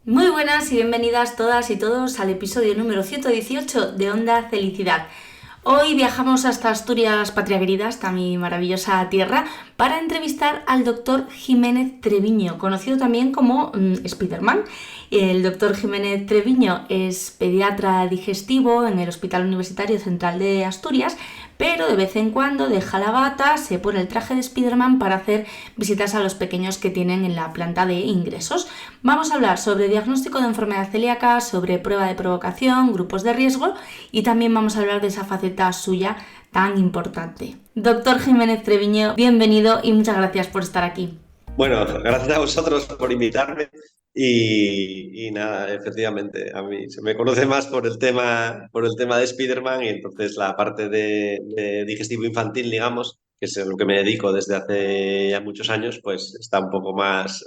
Muy buenas y bienvenidas todas y todos al episodio número 118 de Onda Felicidad. Hoy viajamos hasta Asturias, patria querida, hasta mi maravillosa tierra, para entrevistar al doctor Jiménez Treviño, conocido también como Spiderman. El doctor Jiménez Treviño es pediatra digestivo en el Hospital Universitario Central de Asturias, pero de vez en cuando deja la bata, se pone el traje de Spiderman para hacer visitas a los pequeños que tienen en la planta de ingresos. Vamos a hablar sobre diagnóstico de enfermedad celíaca, sobre prueba de provocación, grupos de riesgo y también vamos a hablar de esa faceta suya tan importante. Doctor Jiménez Treviño, bienvenido y muchas gracias por estar aquí. Bueno, gracias a vosotros por invitarme y nada, efectivamente, a mí se me conoce más por el tema de Spider-Man y entonces la parte de digestivo infantil, digamos, que es a lo que me dedico desde hace ya muchos años, pues está un poco más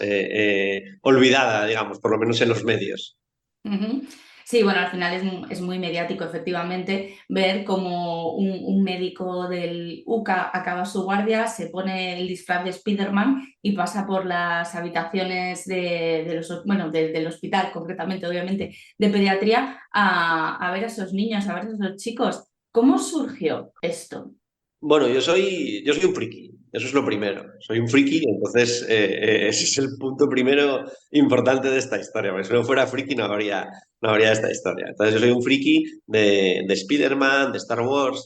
olvidada, digamos, por lo menos en los medios. Uh-huh. Sí, bueno, al final es muy mediático, efectivamente, ver cómo un médico del UCA acaba su guardia, se pone el disfraz de Spiderman y pasa por las habitaciones del hospital, concretamente, obviamente, de pediatría, a ver a esos niños, a ver a esos chicos. ¿Cómo surgió esto? Bueno, yo soy un friki, eso es lo primero. Soy un friki, entonces ese es el punto primero importante de esta historia, porque si no fuera friki no habría esta historia. Entonces yo soy un friki de Spider-Man, de Star Wars,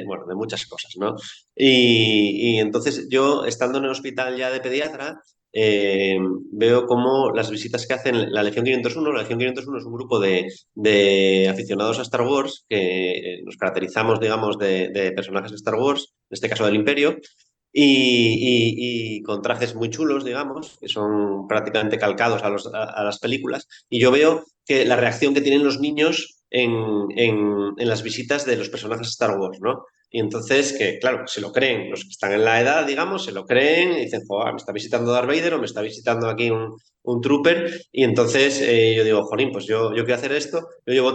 bueno, de muchas cosas, ¿no? Y entonces yo, estando en el hospital ya de pediatra, eh, veo cómo las visitas que hacen la Legión 501 es un grupo de aficionados a Star Wars que nos caracterizamos, digamos, de personajes de Star Wars, en este caso del Imperio, y con trajes muy chulos, digamos, que son prácticamente calcados a las películas. Y yo veo que la reacción que tienen los niños en las visitas de los personajes de Star Wars, ¿no? Y entonces, que claro, se lo creen, los que están en la edad, digamos, se lo creen y dicen, joder, me está visitando Darth Vader o me está visitando aquí un trooper. Y entonces yo digo, jolín, pues yo quiero hacer esto. Yo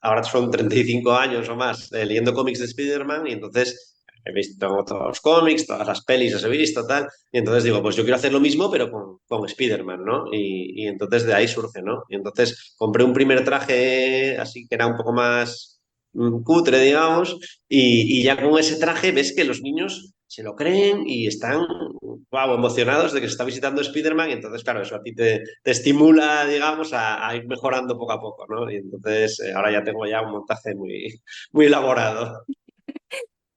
ahora son 35 años o más leyendo cómics de Spider-Man y entonces he visto todos los cómics, todas las pelis las he visto, tal. Y entonces digo, pues yo quiero hacer lo mismo, pero con Spider-Man, ¿no? Y entonces de ahí surge, ¿no? Y entonces compré un primer traje así que era un poco más cutre, digamos, y ya con ese traje ves que los niños se lo creen y están, wow, emocionados de que se está visitando Spider-Man y entonces, claro, eso a ti te estimula, digamos, a ir mejorando poco a poco, ¿no? Y entonces ahora ya tengo ya un montaje muy, muy elaborado.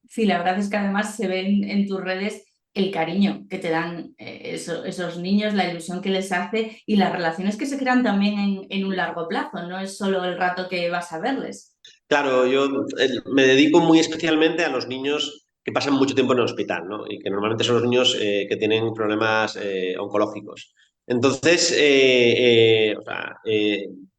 Sí, la verdad es que además se ve en tus redes el cariño que te dan esos niños, la ilusión que les hace y las relaciones que se crean también en un largo plazo, no es solo el rato que vas a verles. Claro, yo me dedico muy especialmente a los niños que pasan mucho tiempo en el hospital, ¿no? Y que normalmente son los niños que tienen problemas oncológicos. Entonces, o sea,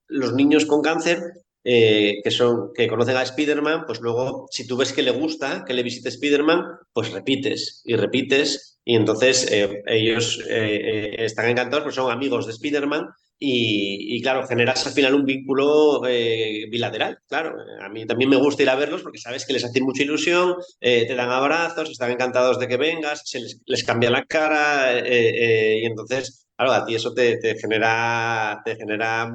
los niños con cáncer que conocen a Spider-Man, pues luego, si tú ves que le gusta que le visite Spider-Man, pues repites y repites. Y entonces ellos están encantados porque son amigos de Spider-Man y claro, generas al final un vínculo bilateral, claro. A mí también me gusta ir a verlos porque sabes que les hace mucha ilusión, te dan abrazos, están encantados de que vengas, les cambia la cara y entonces, claro, a ti eso te genera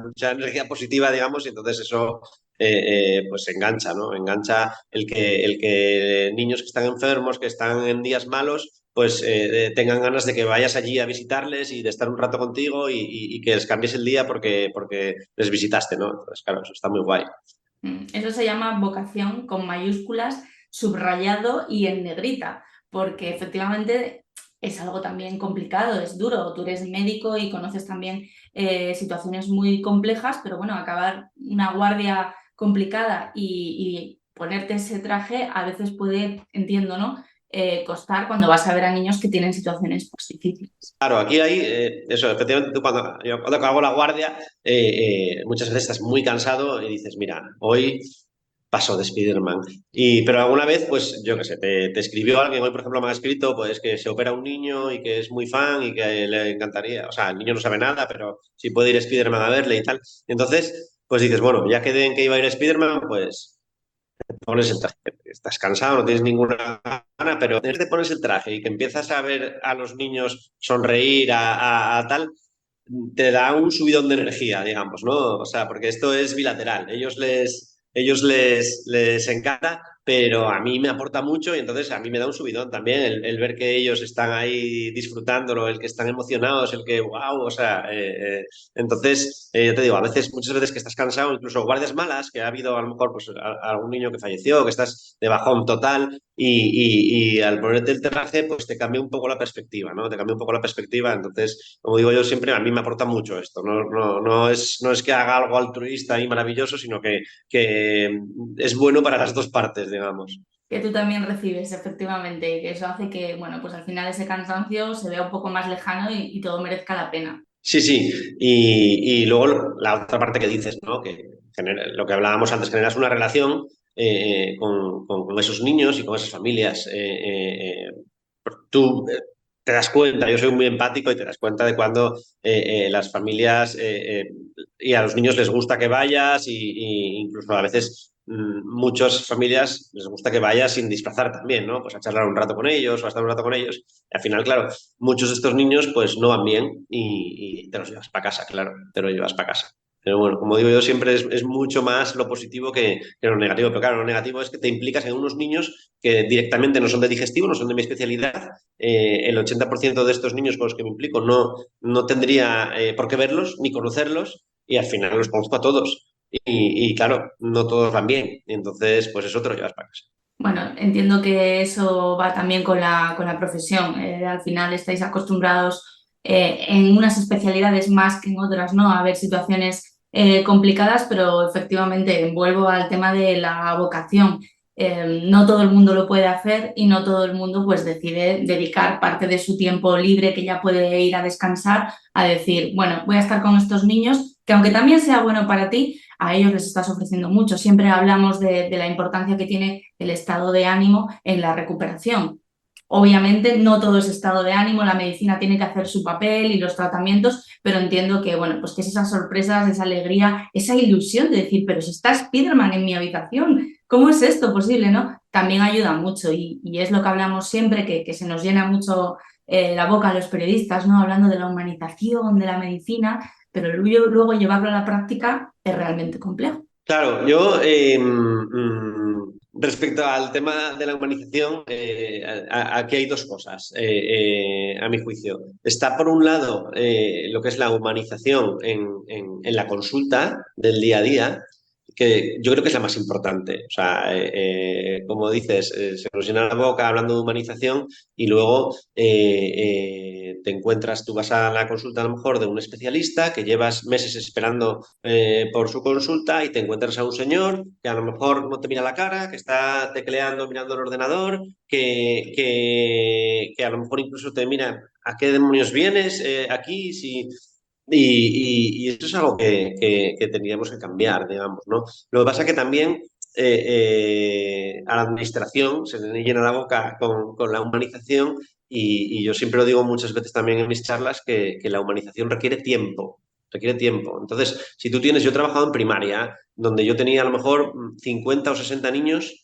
mucha energía positiva, digamos, y entonces eso pues engancha, ¿no? Engancha el que niños que están enfermos, que están en días malos, pues tengan ganas de que vayas allí a visitarles y de estar un rato contigo y que les cambies el día porque les visitaste, ¿no? Entonces, claro, eso está muy guay. Eso se llama vocación con mayúsculas, subrayado y en negrita, porque efectivamente es algo también complicado, es duro. Tú eres médico y conoces también situaciones muy complejas, pero bueno, acabar una guardia complicada y ponerte ese traje a veces puede, entiendo, ¿no? Costar cuando vas a ver a niños que tienen situaciones pues, difíciles. Claro, aquí hay eso, efectivamente, yo cuando hago la guardia, muchas veces estás muy cansado y dices, mira, hoy paso de Spider-Man. Pero alguna vez, pues yo qué sé, te escribió alguien, hoy por ejemplo me ha escrito, pues que se opera un niño y que es muy fan y que le encantaría, o sea, el niño no sabe nada, pero si puede ir Spider-Man a verle y tal. Entonces, pues dices, bueno, ya quedé en que iba a ir Spider-Man, pues pones el traje. Estás cansado, no tienes ninguna gana, pero desde te pones el traje y que empiezas a ver a los niños sonreír a tal, te da un subidón de energía, digamos, ¿no? O sea, porque esto es bilateral. Ellos les encanta, pero a mí me aporta mucho y entonces a mí me da un subidón también el ver que ellos están ahí disfrutándolo, el que están emocionados, el que, wow, o sea, yo te digo, muchas veces que estás cansado, incluso guardias malas, que ha habido a lo mejor pues, algún niño que falleció, que estás de bajón total y al ponerte el traje, pues te cambia un poco la perspectiva, ¿no? Te cambia un poco la perspectiva, entonces, como digo yo siempre, a mí me aporta mucho esto, no es que haga algo altruista y maravilloso, sino que es bueno para las dos partes, digamos. Que tú también recibes, efectivamente, y que eso hace que, bueno, pues al final ese cansancio se vea un poco más lejano y todo merezca la pena. Sí, sí, y luego la otra parte que dices, ¿no? Lo que hablábamos antes, generas una relación con esos niños y con esas familias. Tú te das cuenta, yo soy muy empático y te das cuenta de cuando las familias y a los niños les gusta que vayas y incluso a veces muchas familias les gusta que vayas sin disfrazar también, ¿no? Pues a charlar un rato con ellos o a estar un rato con ellos. Y al final, claro, muchos de estos niños pues no van bien y te los llevas para casa, claro, te los llevas para casa. Pero bueno, como digo yo, siempre es mucho más lo positivo que lo negativo. Pero claro, lo negativo es que te implicas en unos niños que directamente no son de digestivo, no son de mi especialidad. El 80% de estos niños con los que me implico no tendría por qué verlos ni conocerlos y al final los conozco a todos. Y claro, no todos van bien. Y entonces, pues eso te lo llevas para casa. Bueno, entiendo que eso va también con la profesión. Al final estáis acostumbrados en unas especialidades más que en otras, ¿no? A ver situaciones complicadas, pero efectivamente vuelvo al tema de la vocación. No todo el mundo lo puede hacer y no todo el mundo pues decide dedicar parte de su tiempo libre que ya puede ir a descansar a decir, bueno, voy a estar con estos niños, que aunque también sea bueno para ti, a ellos les estás ofreciendo mucho. Siempre hablamos de la importancia que tiene el estado de ánimo en la recuperación. Obviamente no todo es estado de ánimo, la medicina tiene que hacer su papel y los tratamientos, pero entiendo que, bueno, pues que es esas sorpresas, esa alegría, esa ilusión de decir, pero si está Spiderman en mi habitación, ¿cómo es esto posible, no? También ayuda mucho y es lo que hablamos siempre, que se nos llena mucho la boca a los periodistas, ¿no? Hablando de la humanización, de la medicina, pero luego llevarlo a la práctica es realmente complejo. Claro, yo respecto al tema de la humanización, aquí hay dos cosas, a mi juicio. Está por un lado lo que es la humanización en la consulta del día a día, que yo creo que es la más importante. O sea, como dices, se nos llena la boca hablando de humanización y luego te encuentras, tú vas a la consulta a lo mejor de un especialista que llevas meses esperando por su consulta y te encuentras a un señor que a lo mejor no te mira la cara, que está tecleando, mirando el ordenador, que a lo mejor incluso te mira a qué demonios vienes aquí, si... Y eso es algo que tendríamos que cambiar, digamos, ¿no? Lo que pasa es que también a la administración se le llena la boca con la humanización y yo siempre lo digo muchas veces también en mis charlas que la humanización requiere tiempo. Requiere tiempo. Entonces, si tú tienes, yo he trabajado en primaria, donde yo tenía a lo mejor 50 o 60 niños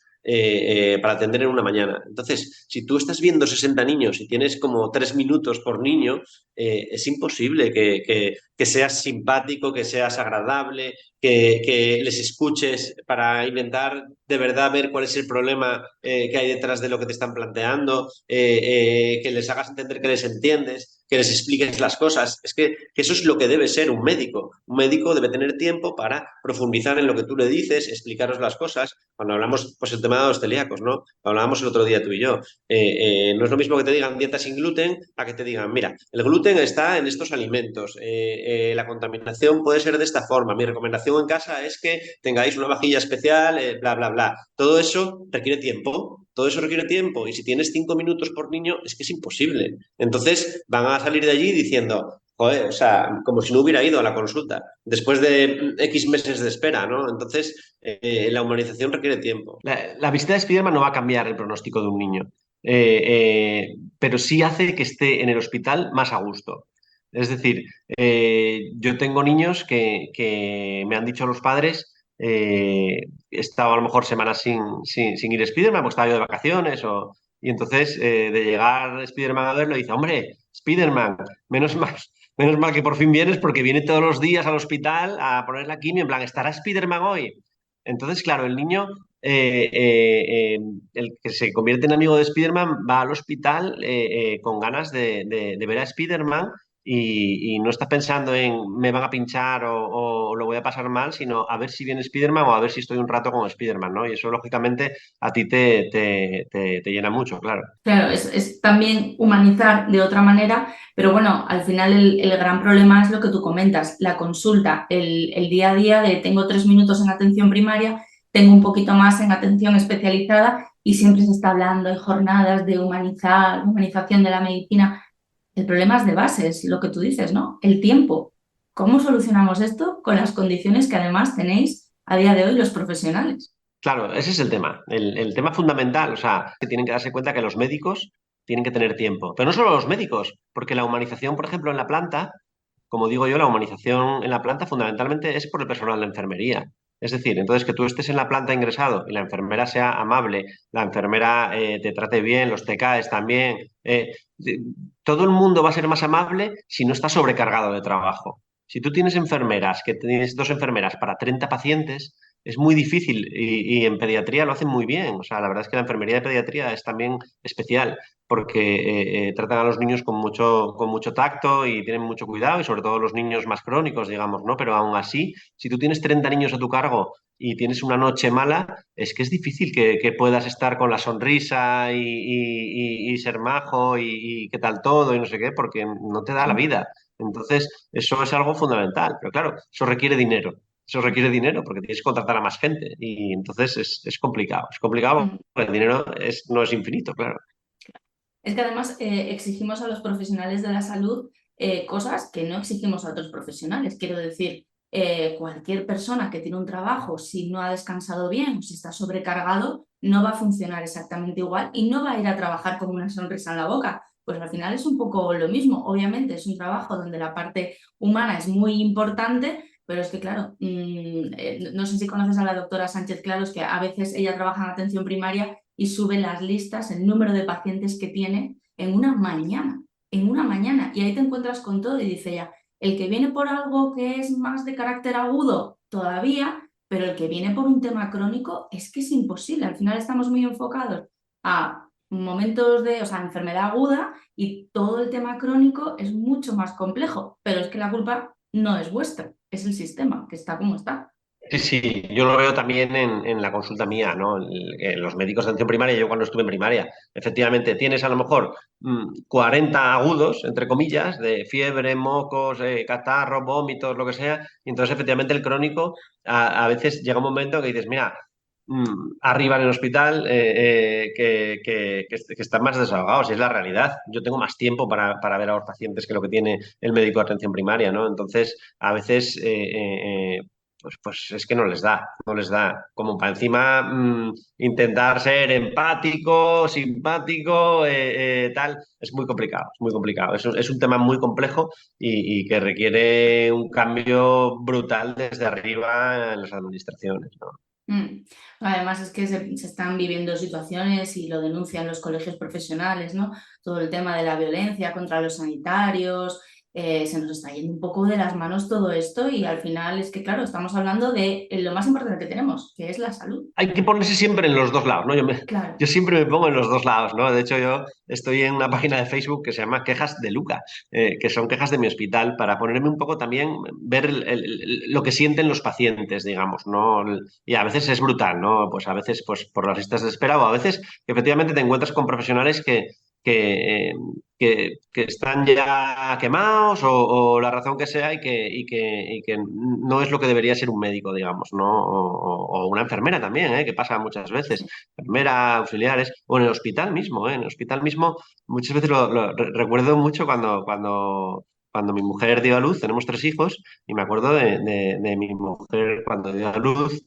para atender en una mañana. Entonces, si tú estás viendo 60 niños y tienes como 3 minutos por niño, es imposible que seas simpático, que seas agradable, que les escuches para intentar de verdad ver cuál es el problema que hay detrás de lo que te están planteando, que les hagas entender que les entiendes, que les expliques las cosas. Es que eso es lo que debe ser un médico. Un médico debe tener tiempo para profundizar en lo que tú le dices, explicaros las cosas. Cuando hablamos, pues el tema de los celíacos, ¿no? Lo hablábamos el otro día tú y yo. No es lo mismo que te digan dieta sin gluten a que te digan, mira, el gluten está en estos alimentos, la contaminación puede ser de esta forma, mi recomendación en casa es que tengáis una vajilla especial, bla, bla, bla. Todo eso requiere tiempo y si tienes 5 minutos por niño es que es imposible. Entonces van a salir de allí diciendo, joder, o sea, como si no hubiera ido a la consulta, después de X meses de espera, ¿no? Entonces, la humanización requiere tiempo. La visita de Spiderman no va a cambiar el pronóstico de un niño, pero sí hace que esté en el hospital más a gusto. Es decir, yo tengo niños que me han dicho los padres, he estado a lo mejor semanas sin ir a Spiderman, porque estaba yo de vacaciones, y entonces de llegar Spiderman a verlo, dice, hombre, Spiderman, menos mal, Menos mal que por fin vienes porque viene todos los días al hospital a poner la quimio, en plan, ¿estará Spiderman hoy? Entonces, claro, el niño, el que se convierte en amigo de Spiderman, va al hospital con ganas de ver a Spiderman y no está pensando en me van a pinchar o lo voy a pasar mal, sino a ver si viene Spiderman o a ver si estoy un rato con Spiderman, ¿no? Y eso, lógicamente, a ti te llena mucho, claro. Claro, es también humanizar de otra manera, pero bueno, al final el gran problema es lo que tú comentas, la consulta, el día a día de tengo 3 minutos en atención primaria, tengo un poquito más en atención especializada y siempre se está hablando de jornadas de humanizar, humanización de la medicina. El problema es de base, es lo que tú dices, ¿no? El tiempo. ¿Cómo solucionamos esto con las condiciones que además tenéis a día de hoy los profesionales? Claro, ese es el tema, el tema fundamental, o sea, que tienen que darse cuenta que los médicos tienen que tener tiempo, pero no solo los médicos, porque la humanización, por ejemplo, en la planta, como digo yo, la humanización en la planta fundamentalmente es por el personal de enfermería. Es decir, entonces que tú estés en la planta ingresado y la enfermera sea amable, la enfermera te trate bien, los TKs también, de- todo el mundo va a ser más amable si no está sobrecargado de trabajo. Si tú tienes enfermeras, que tienes dos enfermeras para 30 pacientes, es muy difícil y en pediatría lo hacen muy bien. O sea, la verdad es que la enfermería de pediatría es también especial porque tratan a los niños con mucho tacto y tienen mucho cuidado y sobre todo los niños más crónicos, digamos, ¿no? Pero aún así, si tú tienes 30 niños a tu cargo y tienes una noche mala, es que es difícil que puedas estar con la sonrisa y ser majo y qué tal todo y no sé qué, porque no te da la vida. Entonces, eso es algo fundamental. Pero claro, eso requiere dinero. Eso requiere dinero porque tienes que contratar a más gente y entonces es complicado. Es complicado porque el dinero no es infinito, claro. Es que además exigimos a los profesionales de la salud cosas que no exigimos a otros profesionales. Quiero decir, cualquier persona que tiene un trabajo, si no ha descansado bien o si está sobrecargado, no va a funcionar exactamente igual y no va a ir a trabajar con una sonrisa en la boca. Pues al final es un poco lo mismo. Obviamente es un trabajo donde la parte humana es muy importante, pero es que, claro, no sé si conoces a la doctora Sánchez Claros, que a veces ella trabaja en atención primaria y sube las listas, el número de pacientes que tiene en una mañana. Y ahí te encuentras con todo y dice ella, el que viene por algo que es más de carácter agudo todavía, pero el que viene por un tema crónico es que es imposible. Al final estamos muy enfocados a momentos de, o sea, enfermedad aguda y todo el tema crónico es mucho más complejo, pero es que la culpa no es vuestra, es el sistema que está como está. Sí, sí, yo lo veo también en la consulta mía, ¿no? Los médicos de atención primaria, yo cuando estuve en primaria, efectivamente, tienes a lo mejor 40 agudos, entre comillas, de fiebre, mocos, catarro, vómitos, lo que sea, y entonces efectivamente el crónico a veces llega un momento que dices, mira, arriba en el hospital que están más desahogados, y es la realidad. Yo tengo más tiempo para ver a los pacientes que lo que tiene el médico de atención primaria, ¿no? Entonces, a veces pues es que no les da, no les da. Como para encima intentar ser empático, simpático, tal, es muy complicado, es muy complicado. Es un tema muy complejo y que requiere un cambio brutal desde arriba en las administraciones, ¿no? Mm. Además es que se están viviendo situaciones y lo denuncian los colegios profesionales, ¿no? Todo el tema de la violencia contra los sanitarios, se nos está yendo un poco de las manos todo esto y al final es que, claro, estamos hablando de lo más importante que tenemos, que es la salud. Hay que ponerse siempre en los dos lados, ¿no? Claro. Yo siempre me pongo en los dos lados, ¿no? De hecho, yo estoy en una página de Facebook que se llama Quejas de Luca, que son quejas de mi hospital, para ponerme un poco también, ver lo que sienten los pacientes, digamos, ¿no? Y a veces es brutal, ¿no? Pues a veces, pues por las listas de espera, o a veces que efectivamente te encuentras con profesionales que, que están ya quemados o la razón que sea y que no es lo que debería ser un médico, digamos, ¿no? O una enfermera también, que pasa muchas veces, Sí. enfermera, auxiliares, o en el hospital mismo, en el hospital mismo muchas veces recuerdo mucho cuando mi mujer dio a luz, tenemos tres hijos, y me acuerdo de mi mujer cuando dio a luz,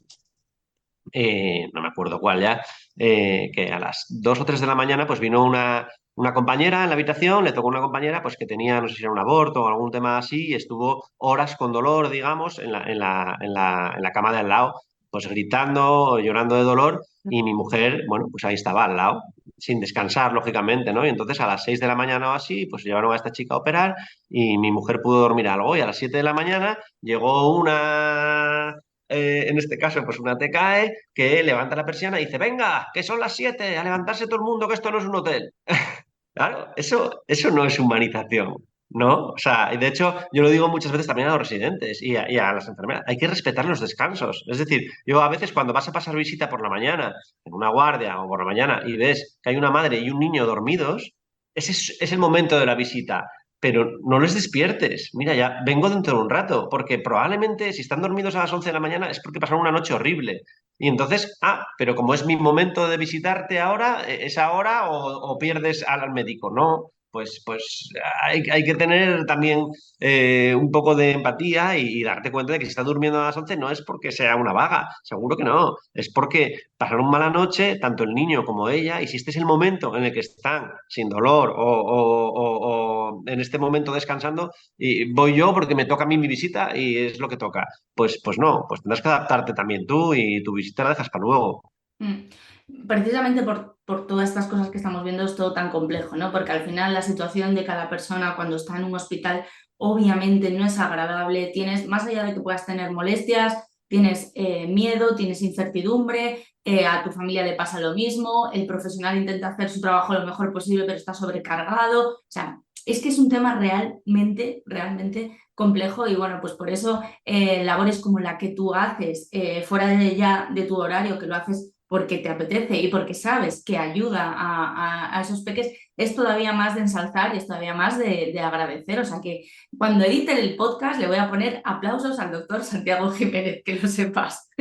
no me acuerdo cuál ya, que a las 2 o 3 de la mañana pues vino una compañera en la habitación, le tocó una compañera pues que tenía, no sé si era un aborto o algún tema así, y estuvo horas con dolor, digamos, en la cama de al lado, pues gritando, llorando de dolor, y mi mujer, bueno, pues ahí estaba al lado. sin descansar, lógicamente, ¿no? Y entonces a las 6 de la mañana o así, pues llevaron a esta chica a operar y mi mujer pudo dormir algo. Y a las 7 de la mañana llegó en este caso, pues una TKE que levanta la persiana y dice, venga, que son las 7 a levantarse todo el mundo, que esto no es un hotel. Claro, eso no es humanización, ¿no? O sea, y de hecho, yo lo digo muchas veces también a los residentes y a las enfermeras, hay que respetar los descansos. Es decir, yo a veces cuando vas a pasar visita por la mañana, en una guardia o por la mañana, y ves que hay una madre y un niño dormidos, ese es el momento de la visita. Pero no les despiertes. Mira, ya vengo dentro de un rato, porque probablemente si están dormidos a las 11 de la mañana es porque pasaron una noche horrible. Y entonces, pero como es mi momento de visitarte ahora, es ahora o pierdes al médico. No, pues hay que tener también un poco de empatía y darte cuenta de que si está durmiendo a las 11 no es porque sea una vaga, seguro que no, es porque pasaron mala noche tanto el niño como ella y si este es el momento en el que están sin dolor o en este momento descansando, y voy yo porque me toca a mí mi visita y es lo que toca. Pues no, pues tendrás que adaptarte también tú y tu visita la dejas para luego. Precisamente por todas estas cosas que estamos viendo es todo tan complejo, ¿no? Porque al final la situación de cada persona cuando está en un hospital obviamente no es agradable, tienes, más allá de que puedas tener molestias, tienes miedo, tienes incertidumbre, a tu familia le pasa lo mismo, el profesional intenta hacer su trabajo lo mejor posible pero está sobrecargado, o sea, es que es un tema realmente complejo y bueno, pues por eso labores como la que tú haces fuera de ya de tu horario, que lo haces porque te apetece y porque sabes que ayuda a esos peques, es todavía más de ensalzar y es todavía más de agradecer. O sea que cuando edite el podcast le voy a poner aplausos al doctor Santiago Jiménez, que lo sepas.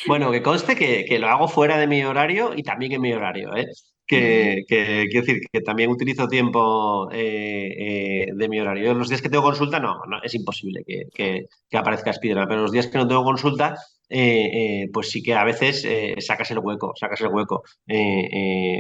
Bueno, que conste que lo hago fuera de mi horario y también en mi horario, ¿eh? Quiero decir que también utilizo tiempo de mi horario. Los días que tengo consulta, no, es imposible que aparezca Spiderman, pero los días que no tengo consulta, pues sí que a veces sacas el hueco,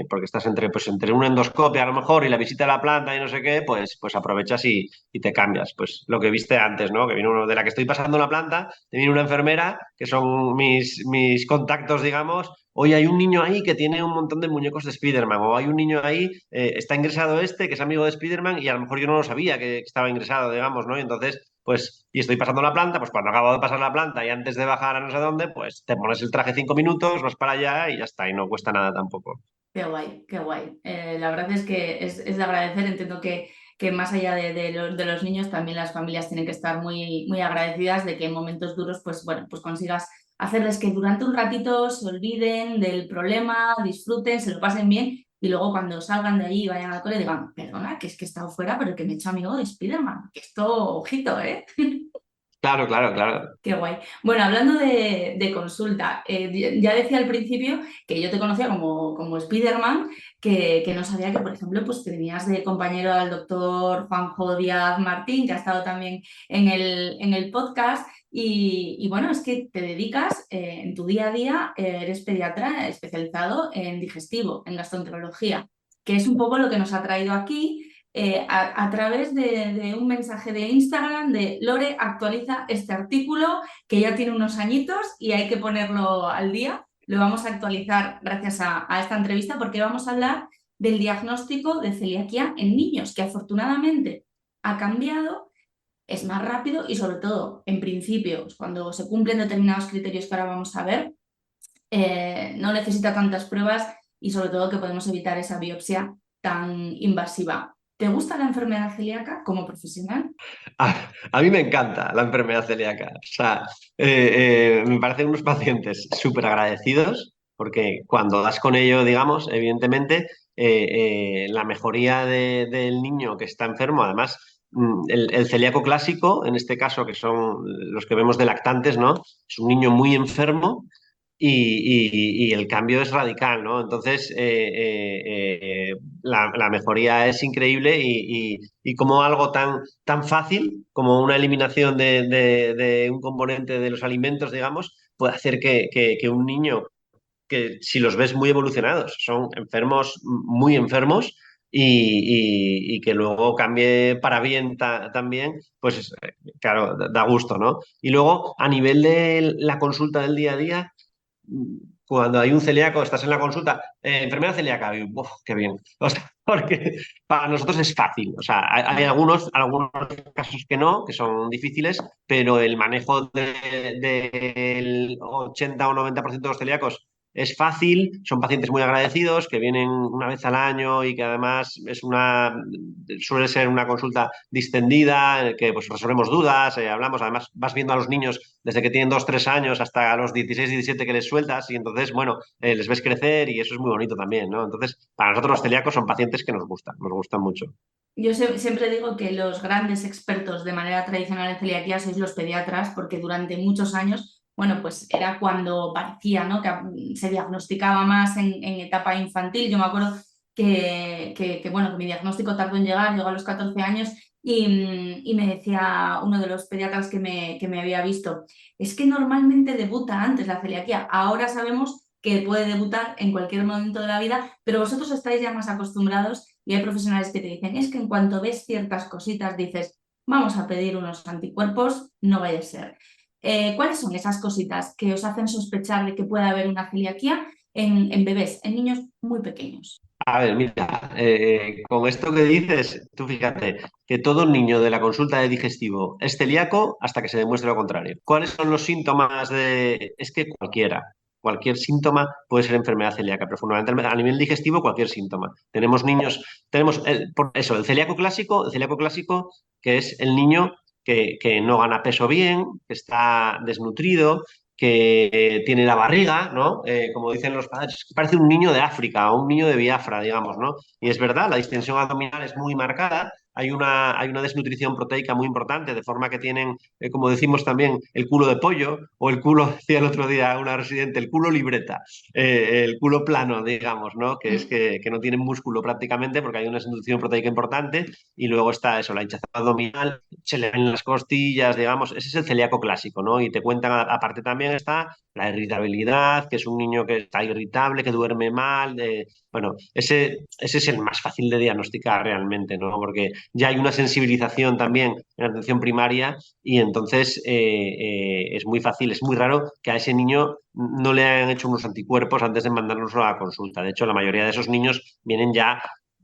porque estás entre una endoscopia a lo mejor y la visita a la planta y no sé qué, pues aprovechas y te cambias. Pues lo que viste antes, ¿no? Que viene uno de la que estoy pasando la planta, te viene una enfermera, que son mis contactos, digamos. Hoy hay un niño ahí que tiene un montón de muñecos de Spiderman, o hay un niño ahí, está ingresado que es amigo de Spiderman, y a lo mejor yo no lo sabía que estaba ingresado, digamos, ¿no? Y entonces, pues, y estoy pasando la planta, pues cuando acabo de pasar la planta y antes de bajar a no sé dónde, pues te pones el traje 5 minutos, vas para allá y ya está, y no cuesta nada tampoco. Qué guay, qué guay. La verdad es que es de agradecer. Entiendo que más allá de los niños, también las familias tienen que estar muy agradecidas de que en momentos duros, pues bueno, pues consigas hacerles que durante un ratito se olviden del problema, disfruten, se lo pasen bien y luego cuando salgan de allí y vayan al cole digan, perdona, que es que he estado fuera, pero que me he hecho amigo de Spiderman. Que esto, ojito, ¿eh? Claro, claro, claro. Qué guay. Bueno, hablando de consulta, ya decía al principio que yo te conocía como Spiderman, que no sabía que, por ejemplo, pues tenías de compañero al doctor Juanjo Díaz Martín, que ha estado también en el podcast. Y bueno, es que te dedicas en tu día a día, eres pediatra especializado en digestivo, en gastroenterología, que es un poco lo que nos ha traído aquí a través de un mensaje de Instagram de Lore, actualiza este artículo que ya tiene unos añitos y hay que ponerlo al día. Lo vamos a actualizar gracias a esta entrevista porque vamos a hablar del diagnóstico de celiaquía en niños, que afortunadamente ha cambiado, es más rápido y sobre todo, en principio, cuando se cumplen determinados criterios que ahora vamos a ver, no necesita tantas pruebas y sobre todo que podemos evitar esa biopsia tan invasiva. ¿Te gusta la enfermedad celíaca como profesional? A mí me encanta la enfermedad celíaca. O sea, me parecen unos pacientes súper agradecidos porque cuando das con ello, digamos, evidentemente, la mejoría del niño que está enfermo, además, el celíaco clásico, en este caso, que son los que vemos de lactantes, ¿no? Es un niño muy enfermo y el cambio es radical, ¿no? Entonces, la mejoría es increíble y como algo tan fácil como una eliminación de un componente de los alimentos, digamos, puede hacer que un niño que si los ves muy evolucionados, son enfermos, muy enfermos, y que luego cambie para bien también, pues claro, da gusto, ¿no? Y luego, a nivel de la consulta del día a día, cuando hay un celíaco, estás en la consulta, enfermedad celíaca, y, ¡uf, qué bien! O sea, porque para nosotros es fácil. O sea, hay algunos casos que no, que son difíciles, pero el manejo del 80 o 90% de los celíacos es fácil, son pacientes muy agradecidos que vienen una vez al año y que además suele ser una consulta distendida, en el que pues resolvemos dudas, hablamos, además vas viendo a los niños desde que tienen 2 3 años hasta los 16 17 que les sueltas y entonces, bueno, les ves crecer y eso es muy bonito también, ¿no? Entonces, para nosotros los celíacos son pacientes que nos gustan mucho. Yo siempre digo que los grandes expertos de manera tradicional en celiaquía sois los pediatras, porque durante muchos años, bueno, pues era cuando parecía, ¿no?, que se diagnosticaba más en etapa infantil. Yo me acuerdo bueno, que mi diagnóstico tardó en llegar, llegó a los 14 años y me decía uno de los pediatras que me había visto, es que normalmente debuta antes la celiaquía, ahora sabemos que puede debutar en cualquier momento de la vida, pero vosotros estáis ya más acostumbrados y hay profesionales que te dicen, es que en cuanto ves ciertas cositas dices, vamos a pedir unos anticuerpos, no vaya a ser. ¿Cuáles son esas cositas que os hacen sospechar de que puede haber una celiaquía en bebés, en niños muy pequeños? A ver, mira, con esto que dices, tú fíjate que todo niño de la consulta de digestivo es celíaco hasta que se demuestre lo contrario. ¿Cuáles son los síntomas de...? Es que cualquier síntoma puede ser enfermedad celíaca, pero fundamentalmente a nivel digestivo cualquier síntoma. Tenemos niños, por eso, el celiaco clásico, que es el niño que no gana peso bien, que está desnutrido, que tiene la barriga, ¿no? Como dicen los padres, parece un niño de África o un niño de Biafra, digamos, ¿no? Y es verdad, la distensión abdominal es muy marcada, hay una desnutrición proteica muy importante, de forma que tienen, como decimos también, el culo de pollo, o el culo, decía el otro día una residente, el culo libreta, el culo plano, digamos, ¿no? Que es que no tienen músculo prácticamente porque hay una desnutrición proteica importante, y luego está eso, la hinchazón abdominal, se le ven las costillas, digamos, ese es el celíaco clásico, ¿no? Y te cuentan, aparte también está la irritabilidad, que es un niño que está irritable, que duerme mal, bueno, ese es el más fácil de diagnosticar realmente, ¿no? Porque ya hay una sensibilización también en la atención primaria y entonces es muy fácil, es muy raro que a ese niño no le hayan hecho unos anticuerpos antes de mandarnos a la consulta. De hecho, la mayoría de esos niños vienen ya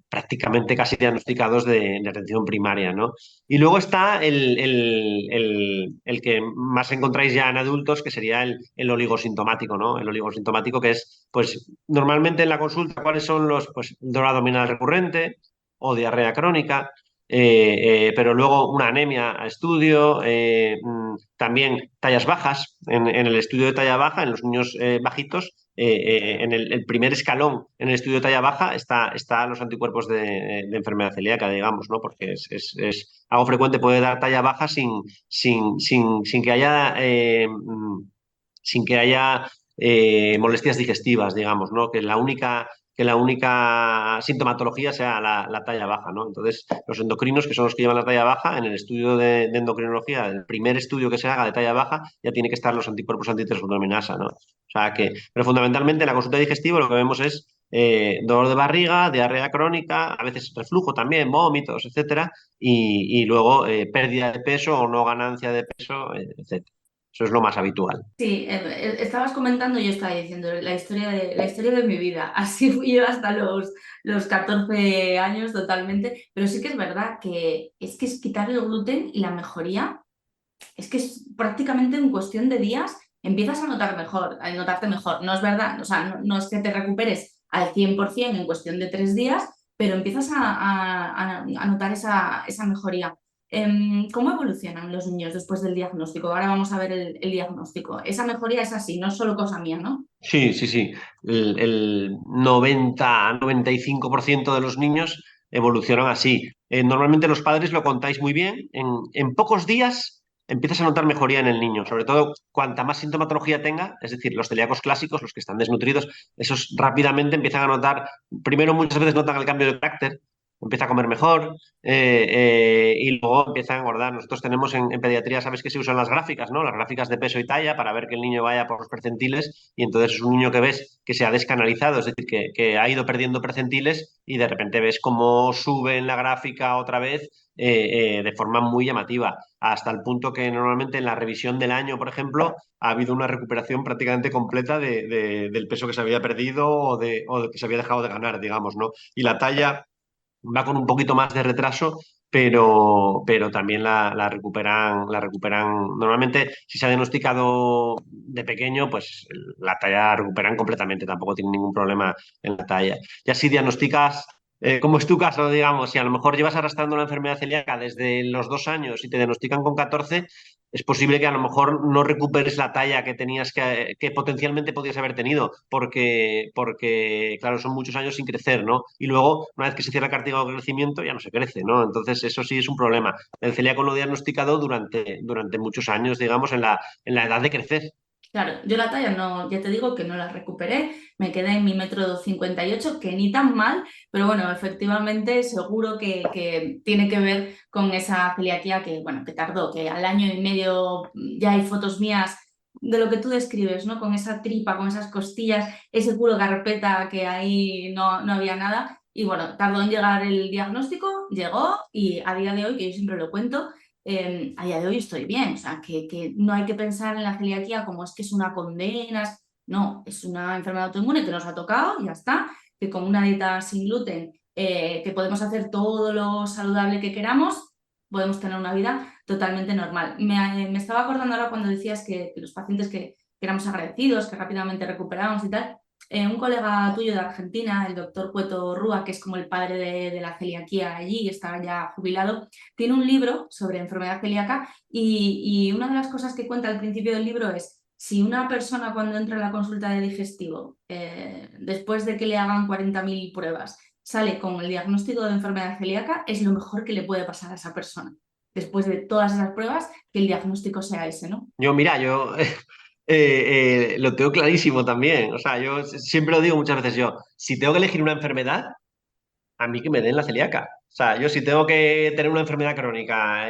prácticamente casi diagnosticados de atención primaria, ¿no? Y luego está el que más encontráis ya en adultos, que sería el oligosintomático, ¿no? El oligosintomático que es, pues, normalmente en la consulta, ¿cuáles son los, pues, dolor abdominal recurrente o diarrea crónica? Pero luego una anemia a estudio, también tallas bajas, en el estudio de talla baja, en los niños bajitos, en el primer escalón en el estudio de talla baja está los anticuerpos de enfermedad celíaca, digamos, ¿no? Porque es algo frecuente, puede dar talla baja sin que haya, molestias digestivas, digamos, ¿no? Que la única sintomatología sea la talla baja, ¿no? Entonces, los endocrinos, que son los que llevan la talla baja, en el estudio de endocrinología, el primer estudio que se haga de talla baja, ya tiene que estar los anticuerpos antitransglutaminasa, ¿no? O sea que, pero fundamentalmente en la consulta digestiva lo que vemos es dolor de barriga, diarrea crónica, a veces reflujo también, vómitos, etcétera, y luego pérdida de peso o no ganancia de peso, etcétera. Eso es lo más habitual. Sí, estabas comentando, yo estaba diciendo la historia de mi vida. Así fui yo hasta los 14 años totalmente, pero sí que es verdad que es quitar el gluten y la mejoría, es que es prácticamente en cuestión de días empiezas a notar mejor, a notarte mejor. No es verdad, o sea, no es que te recuperes al 100% en cuestión de 3 días, pero empiezas a notar esa mejoría. ¿Cómo evolucionan los niños después del diagnóstico? Ahora vamos a ver el diagnóstico. Esa mejoría es así, no es solo cosa mía, ¿no? Sí, sí, sí. El 90-95% de los niños evolucionan así. Normalmente los padres lo contáis muy bien. En pocos días empiezas a notar mejoría en el niño, sobre todo cuanta más sintomatología tenga, es decir, los celíacos clásicos, los que están desnutridos, esos rápidamente empiezan a notar, primero muchas veces notan el cambio de carácter, empieza a comer mejor y luego empieza a engordar. Nosotros tenemos en pediatría, sabes que se usan las gráficas, ¿no? Las gráficas de peso y talla para ver que el niño vaya por los percentiles y entonces es un niño que ves que se ha descanalizado, es decir, que ha ido perdiendo percentiles y de repente ves cómo sube en la gráfica otra vez de forma muy llamativa, hasta el punto que normalmente en la revisión del año, por ejemplo, ha habido una recuperación prácticamente completa del peso que se había perdido o de que se había dejado de ganar, digamos, ¿no? Y la talla va con un poquito más de retraso, pero también la recuperan. Normalmente, si se ha diagnosticado de pequeño, pues la talla la recuperan completamente, tampoco tienen ningún problema en la talla. Ya si diagnosticas, como es tu caso, digamos, si a lo mejor llevas arrastrando una enfermedad celíaca desde los 2 años y te diagnostican con 14, es posible que a lo mejor no recuperes la talla que tenías que potencialmente podías haber tenido, porque, claro, son muchos años sin crecer, ¿no? Y luego, una vez que se cierra el cartílago de crecimiento, ya no se crece, ¿no? Entonces, eso sí es un problema. El celíaco lo diagnosticado durante muchos años, digamos, en la edad de crecer. Claro, yo la talla no, ya te digo que no la recuperé, me quedé en mi 1,58 m, que ni tan mal, pero bueno, efectivamente seguro que tiene que ver con esa celiaquía que, bueno, que tardó, que al año y medio ya hay fotos mías de lo que tú describes, ¿no? Con esa tripa, con esas costillas, ese culo carpeta que ahí no había nada. Y bueno, tardó en llegar el diagnóstico, llegó y a día de hoy, que yo siempre lo cuento, a día de hoy estoy bien, o sea, que no hay que pensar en la celiaquía como es que es una condena, no, es una enfermedad autoinmune que nos ha tocado, ya está, que con una dieta sin gluten, que podemos hacer todo lo saludable que queramos, podemos tener una vida totalmente normal. Me estaba acordando ahora cuando decías que los pacientes que éramos agradecidos, que rápidamente recuperamos y tal, un colega tuyo de Argentina, el doctor Cueto Rúa, que es como el padre de la celiaquía allí, está ya jubilado, tiene un libro sobre enfermedad celíaca y una de las cosas que cuenta al principio del libro es si una persona cuando entra en la consulta de digestivo, después de que le hagan 40.000 pruebas, sale con el diagnóstico de enfermedad celíaca, es lo mejor que le puede pasar a esa persona. Después de todas esas pruebas, que el diagnóstico sea ese, ¿no? Mira, yo lo tengo clarísimo también. O sea, yo siempre lo digo muchas veces yo, si tengo que elegir una enfermedad, a mí que me den la celíaca. O sea, yo si tengo que tener una enfermedad crónica,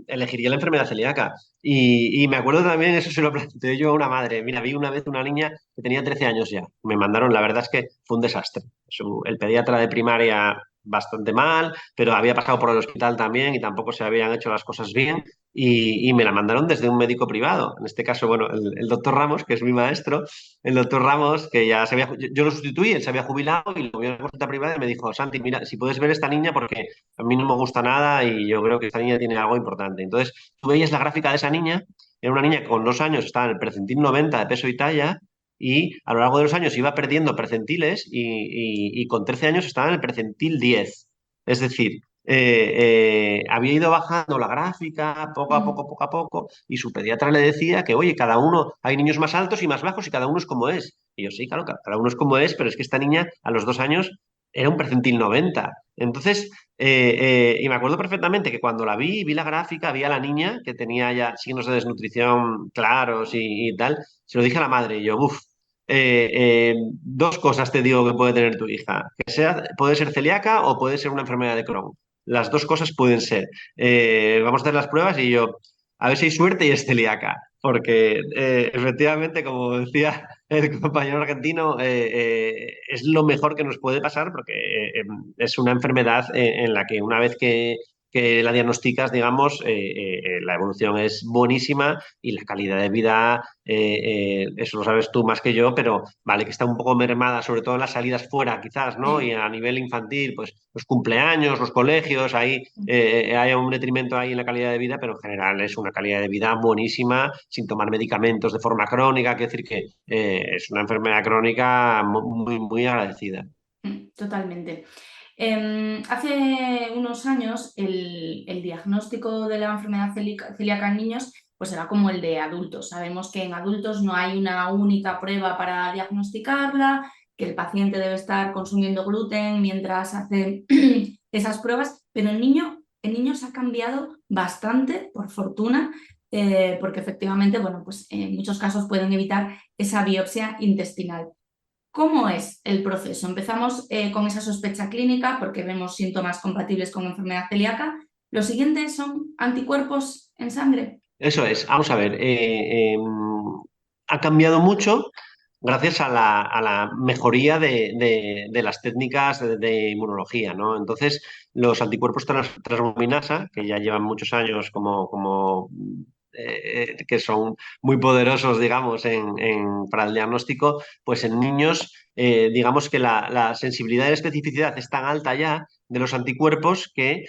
elegiría la enfermedad celíaca. Y me acuerdo también, eso se lo planteé yo a una madre. Mira, vi una vez una niña que tenía 13 años ya. Me mandaron, la verdad es que fue un desastre. El pediatra de primaria bastante mal, pero había pasado por el hospital también y tampoco se habían hecho las cosas bien. Y me la mandaron desde un médico privado. En este caso, bueno, el doctor Ramos, que es mi maestro, el doctor Ramos, que ya se había, yo lo sustituí, él se había jubilado y lo vio en la consulta privada y me dijo, Santi, mira, si puedes ver esta niña porque a mí no me gusta nada y yo creo que esta niña tiene algo importante. Entonces, tú veías la gráfica de esa niña, era una niña que con 2 años estaba en el percentil 90 de peso y talla y a lo largo de los años iba perdiendo percentiles y con 13 años estaba en el percentil 10. Es decir, había ido bajando la gráfica poco a poco, poco a poco, y su pediatra le decía que, oye, cada uno, hay niños más altos y más bajos y cada uno es como es. Y yo, sí, claro, cada uno es como es, pero es que esta niña a los 2 años era un percentil 90. Entonces, y me acuerdo perfectamente que cuando la vi la gráfica, vi a la niña que tenía ya signos de desnutrición claros y tal, se lo dije a la madre y yo, uff, dos cosas te digo que puede tener tu hija, que sea, puede ser celíaca o puede ser una enfermedad de Crohn. Las dos cosas pueden ser. Vamos a hacer las pruebas y yo, a ver si hay suerte y es celíaca, porque efectivamente, como decía el compañero argentino, es lo mejor que nos puede pasar porque es una enfermedad en la que una vez que la diagnosticas, digamos, la evolución es buenísima y la calidad de vida, eso lo sabes tú más que yo, pero vale que está un poco mermada, sobre todo en las salidas fuera, quizás, ¿no? Y Sí. a nivel infantil, pues los cumpleaños, los colegios, ahí hay un detrimento ahí en la calidad de vida, pero en general es una calidad de vida buenísima, sin tomar medicamentos de forma crónica, quiero decir que es una enfermedad crónica muy, muy agradecida. Totalmente. Hace unos años el diagnóstico de la enfermedad celíaca en niños pues era como el de adultos. Sabemos que en adultos no hay una única prueba para diagnosticarla, que el paciente debe estar consumiendo gluten mientras hace esas pruebas, pero en niños ha cambiado bastante, por fortuna, porque efectivamente, bueno, pues en muchos casos pueden evitar esa biopsia intestinal. ¿Cómo es el proceso? Empezamos con esa sospecha clínica porque vemos síntomas compatibles con enfermedad celíaca. Los siguientes son anticuerpos en sangre. Eso es, vamos a ver, ha cambiado mucho gracias a la mejoría de las técnicas de inmunología, ¿no? Entonces, los anticuerpos transluminasa, que ya llevan muchos años que son muy poderosos, digamos, para el diagnóstico, pues en niños, digamos que la sensibilidad y la especificidad es tan alta ya de los anticuerpos que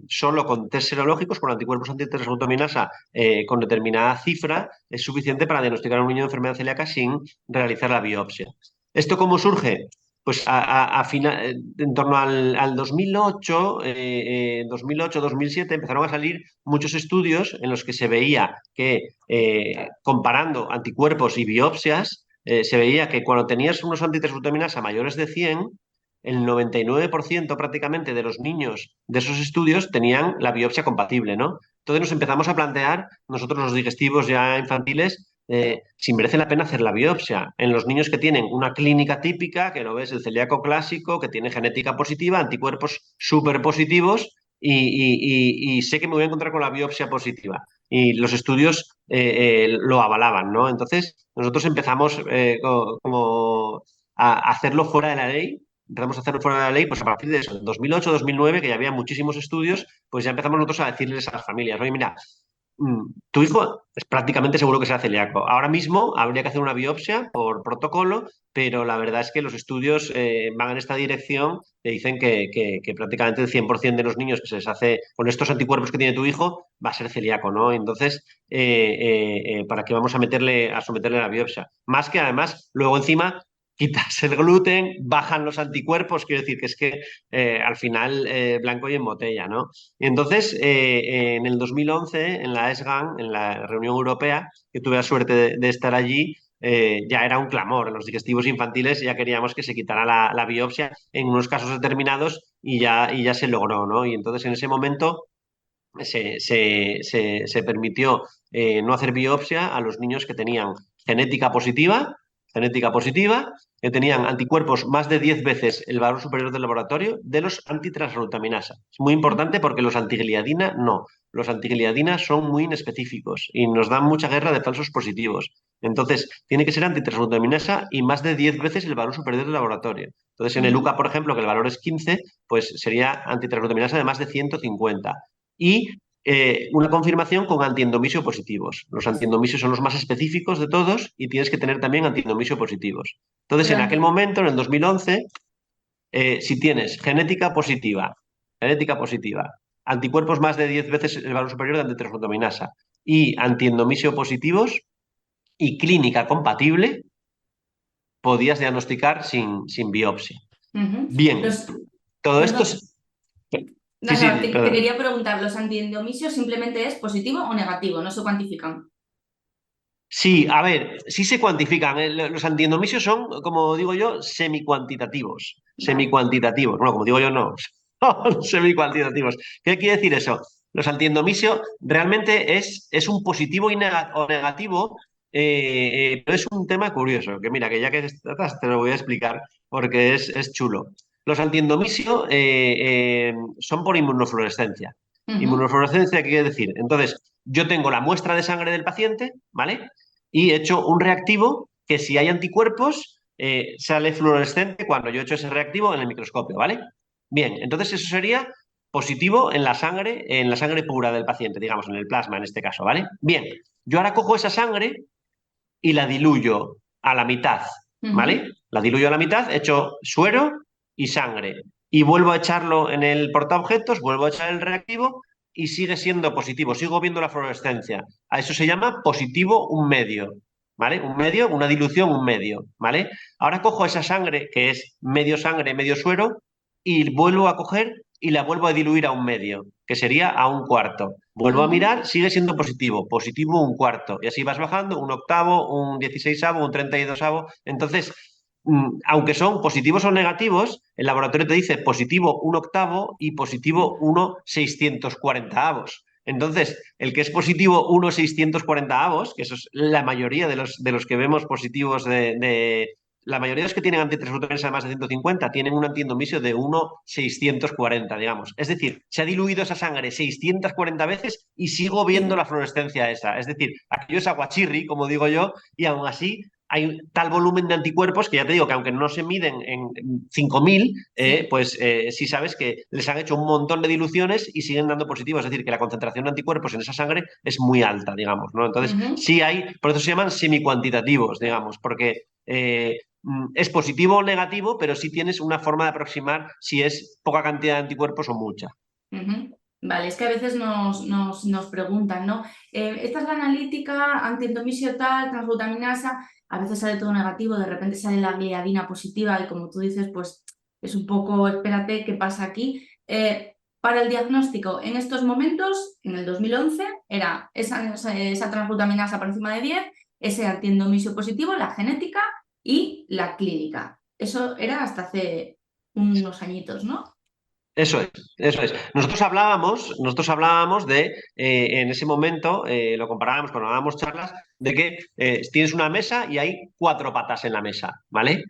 solo con test serológicos, con anticuerpos antitransglutaminasa con determinada cifra, es suficiente para diagnosticar a un niño de enfermedad celíaca sin realizar la biopsia. ¿Esto cómo surge? Pues en torno al 2008, 2007 empezaron a salir muchos estudios en los que se veía que comparando anticuerpos y biopsias, se veía que cuando tenías unos antitransglutaminasa mayores de 100, el 99% prácticamente de los niños de esos estudios tenían la biopsia compatible, ¿no? Entonces nos empezamos a plantear, nosotros los digestivos ya infantiles, si merece la pena hacer la biopsia en los niños que tienen una clínica típica, que lo ves, el celíaco clásico, que tiene genética positiva, anticuerpos súper positivos, y sé que me voy a encontrar con la biopsia positiva. Y los estudios lo avalaban, ¿no? Entonces, nosotros empezamos como a hacerlo fuera de la ley. Empezamos a hacerlo fuera de la ley, pues a partir de eso, 2008, 2009, que ya había muchísimos estudios, pues ya empezamos nosotros a decirles a las familias, oye, mira, tu hijo es prácticamente seguro que sea celíaco. Ahora mismo habría que hacer una biopsia por protocolo, pero la verdad es que los estudios van en esta dirección y dicen que prácticamente el 100% de los niños que se les hace con estos anticuerpos que tiene tu hijo va a ser celíaco, ¿no? Entonces, ¿para qué vamos a someterle a la biopsia? Más que además, luego encima quitas el gluten, bajan los anticuerpos, quiero decir que es que al final blanco y en botella, ¿no? Y entonces, en el 2011, en la ESGAN, en la reunión europea, que tuve la suerte de estar allí, ya era un clamor. En los digestivos infantiles ya queríamos que se quitara la biopsia en unos casos determinados y ya se logró, ¿no? Y entonces en ese momento se permitió no hacer biopsia a los niños que tenían genética positiva, que tenían anticuerpos más de 10 veces el valor superior del laboratorio de los antitransglutaminasa. Es muy importante porque los antigliadina no. Los antigliadina son muy inespecíficos y nos dan mucha guerra de falsos positivos. Entonces, tiene que ser antitransglutaminasa y más de 10 veces el valor superior del laboratorio. Entonces, en el UCA, por ejemplo, que el valor es 15, pues sería antitransglutaminasa de más de 150. Y una confirmación con antiendomisio positivos. Los antiendomisios son los más específicos de todos y tienes que tener también antiendomisio positivos. Entonces, Pero en aquel momento, en el 2011, si tienes genética positiva, anticuerpos más de 10 veces el valor superior de antitransglutaminasa y antiendomisio positivos y clínica compatible, podías diagnosticar sin biopsia. Bien, los, todo esto perdón, es... Sí, sí, nada, te perdón. quería preguntar, ¿los antiendomisios simplemente es positivo o negativo? No se cuantifican. Sí, a ver, sí se cuantifican. Los antiendomisios son, como digo yo, semicuantitativos. Vale. Semicuantitativos. Bueno, como digo yo, no. Son semicuantitativos. ¿Qué quiere decir eso? Los antiendomisios realmente es un positivo o negativo, pero es un tema curioso, que mira, que ya que estás, te lo voy a explicar porque es chulo. Los antiendomisios son por inmunofluorescencia. Ujú. Inmunofluorescencia, ¿qué quiere decir? Entonces, yo tengo la muestra de sangre del paciente, ¿vale? Y he hecho un reactivo que si hay anticuerpos sale fluorescente cuando yo he hecho ese reactivo en el microscopio, ¿vale? Bien, entonces eso sería positivo en la sangre pura del paciente, digamos, en el plasma en este caso, ¿vale? Bien, yo ahora cojo esa sangre y la diluyo a la mitad, Ujú. ¿vale? La diluyo a la mitad, echo suero y sangre. Y vuelvo a echarlo en el portaobjetos, vuelvo a echar el reactivo y sigue siendo positivo, sigo viendo la fluorescencia. A eso se llama positivo un medio, ¿vale? Un medio, una dilución, un medio, ¿vale? Ahora cojo esa sangre, que es medio sangre, medio suero, y vuelvo a coger y la vuelvo a diluir a un medio, que sería a un cuarto. Vuelvo a Ujú. mirar, sigue siendo positivo, positivo un cuarto, y así vas bajando, un octavo, un 16avo, un 32avo. Entonces, aunque son positivos o negativos, el laboratorio te dice positivo un octavo y positivo 1/640avos. Entonces, el que es positivo 1/640avos, que eso es la mayoría de los que vemos positivos la mayoría de los que tienen antitransglutaminasa de más de 150 tienen un antiendomisio de 1,640, digamos. Es decir, se ha diluido esa sangre 640 veces y sigo viendo la fluorescencia esa. Es decir, aquello es aguachirri, como digo yo, y aún así hay tal volumen de anticuerpos que ya te digo que aunque no se miden en 5.000, pues sí sabes que les han hecho un montón de diluciones y siguen dando positivo. Es decir, que la concentración de anticuerpos en esa sangre es muy alta, digamos, ¿no? Entonces, Ujú. sí hay, por eso se llaman semicuantitativos, digamos, porque es positivo o negativo, pero sí tienes una forma de aproximar si es poca cantidad de anticuerpos o mucha. Ujú. Vale, es que a veces nos preguntan, ¿no? Esta es la analítica, antiendomisio tal, transglutaminasa, a veces sale todo negativo, de repente sale la gliadina positiva y como tú dices, pues es un poco, espérate, ¿qué pasa aquí? Para el diagnóstico, en estos momentos, en el 2011, era esa transglutaminasa por encima de 10, ese antiendomisio positivo, la genética y la clínica. Eso era hasta hace unos añitos, ¿no? Eso es, eso es. Nosotros hablábamos de, en ese momento, lo comparábamos cuando dábamos charlas, de que tienes una mesa y hay 4 patas en la mesa, ¿vale?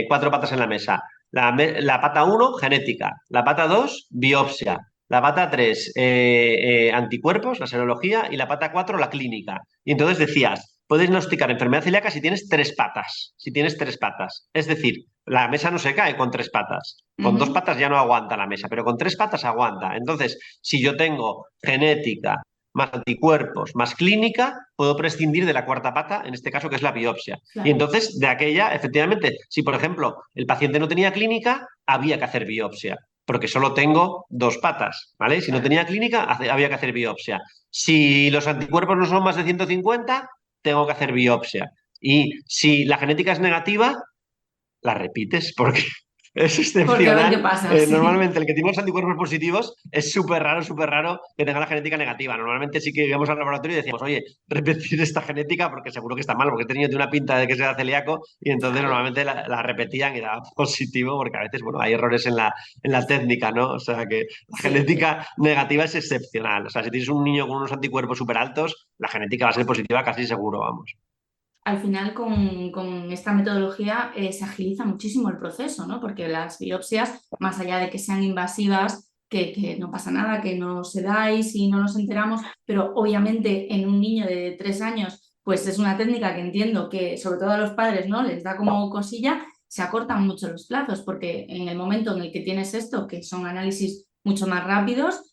4 patas en la mesa. La pata 1, genética. La pata 2, biopsia. La pata 3, anticuerpos, la serología. Y la pata 4, la clínica. Y entonces decías, puedes diagnosticar enfermedad celíaca si tienes 3 patas. Si tienes 3 patas. Es decir, la mesa no se cae con 3 patas. Con 2 patas ya no aguanta la mesa, pero con 3 patas aguanta. Entonces, si yo tengo genética, más anticuerpos, más clínica, puedo prescindir de la 4 pata, en este caso que es la biopsia. Y Claro. entonces, de aquella, efectivamente, si por ejemplo el paciente no tenía clínica, había que hacer biopsia, porque solo tengo 2 patas, ¿vale? Si no Claro. tenía clínica, había que hacer biopsia. Si los anticuerpos no son más de 150, tengo que hacer biopsia. Y si la genética es negativa, la repites porque es Porque a ver qué excepcional. pasa, sí. Normalmente el que tiene los anticuerpos positivos es súper raro que tenga la genética negativa. Normalmente sí que íbamos al laboratorio y decíamos, oye, repetir esta genética porque seguro que está mal, porque he tenido una pinta de que sea celíaco y entonces Claro. normalmente la repetían y daba positivo porque a veces, bueno, hay errores en la técnica, ¿no? O sea que la Sí. genética negativa es excepcional. O sea, si tienes un niño con unos anticuerpos súper altos, la genética va a ser positiva casi seguro, vamos. Al final con esta metodología se agiliza muchísimo el proceso, ¿no? Porque las biopsias, más allá de que sean invasivas, que no pasa nada, que no se dais y no nos enteramos, pero obviamente en un niño de 3 años, pues es una técnica que entiendo que sobre todo a los padres, ¿no? Les da como cosilla, se acortan mucho los plazos, porque en el momento en el que tienes esto, que son análisis mucho más rápidos,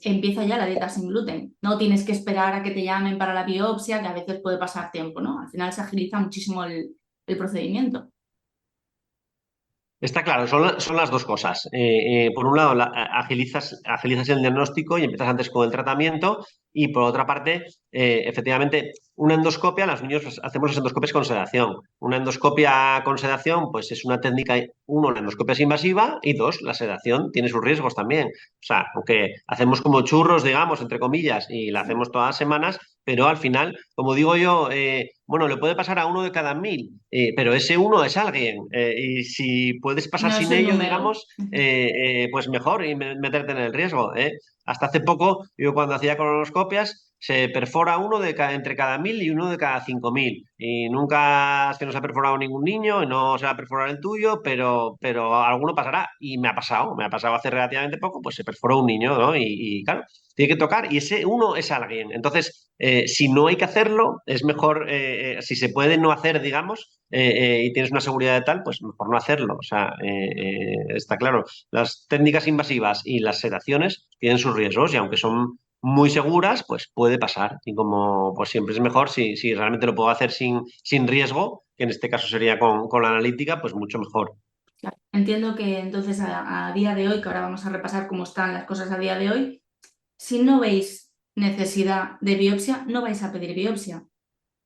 empieza ya la dieta sin gluten. No tienes que esperar a que te llamen para la biopsia, que a veces puede pasar tiempo, ¿no? Al final se agiliza muchísimo el procedimiento. Está claro, son las dos cosas. Por un lado, agilizas el diagnóstico y empiezas antes con el tratamiento. Y por otra parte, efectivamente, una endoscopia, los niños hacemos las endoscopias con sedación. Una endoscopia con sedación, pues es una técnica, uno, la endoscopia es invasiva y dos, la sedación tiene sus riesgos también. O sea, aunque hacemos como churros, digamos, entre comillas, y la Sí. hacemos todas las semanas, pero al final, como digo yo, bueno, le puede pasar a uno de cada 1.000, pero ese uno es alguien. Y si puedes pasar No es sin un ello, número. digamos, pues mejor y meterte en el riesgo. Hasta hace poco, yo cuando hacía colonoscopias, se perfora uno entre cada 1.000 y uno de cada 5.000. Y nunca es que no se ha perforado ningún niño y no se va a perforar el tuyo, pero alguno pasará. Y me ha pasado hace relativamente poco, pues se perforó un niño, ¿no? Y claro, tiene que tocar y ese uno es alguien. Entonces, si no hay que hacerlo, es mejor, si se puede no hacer, digamos, y tienes una seguridad de tal, pues mejor no hacerlo. O sea, está claro. Las técnicas invasivas y las sedaciones tienen sus riesgos y aunque son muy seguras, pues puede pasar. Y como pues siempre es mejor, si realmente lo puedo hacer sin riesgo, que en este caso sería con la analítica, pues mucho mejor. Claro. Entiendo que entonces a día de hoy, que ahora vamos a repasar cómo están las cosas a día de hoy, si no veis necesidad de biopsia, no vais a pedir biopsia.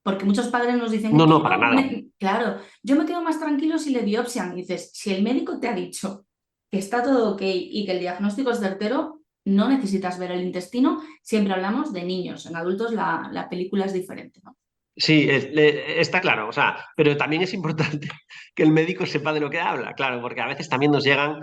Porque muchos padres nos dicen, es No, que no, para yo, nada. claro, yo me quedo más tranquilo si le biopsian. Y dices, si el médico te ha dicho que está todo ok y que el diagnóstico es certero, no necesitas ver el intestino. Siempre hablamos de niños, en adultos la película es diferente, ¿no? Sí, está claro, o sea, pero también es importante que el médico sepa de lo que habla, claro, porque a veces también nos llegan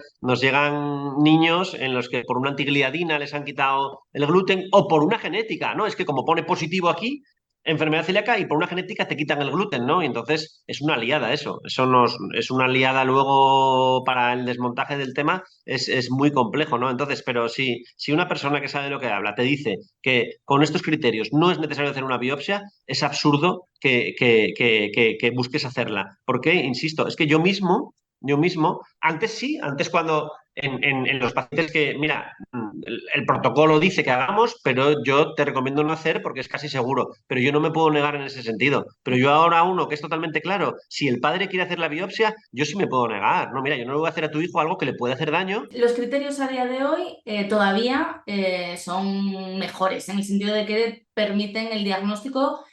niños en los que por una antigliadina les han quitado el gluten o por una genética, ¿no? Es que como pone positivo aquí, enfermedad celíaca y por una genética te quitan el gluten, ¿no? Y entonces es una liada eso. Eso nos, es una liada luego para el desmontaje del tema, es muy complejo, ¿no? Entonces, pero si una persona que sabe de lo que habla te dice que con estos criterios no es necesario hacer una biopsia, es absurdo que busques hacerla. Porque, insisto, es que yo mismo, antes sí, antes cuando en los pacientes que, mira, el protocolo dice que hagamos, pero yo te recomiendo no hacer porque es casi seguro. Pero yo no me puedo negar en ese sentido. Pero yo ahora uno que es totalmente claro, si el padre quiere hacer la biopsia, yo sí me puedo negar. No, mira, yo no le voy a hacer a tu hijo algo que le puede hacer daño. Los criterios a día de hoy todavía son mejores, en el sentido de que permiten el diagnóstico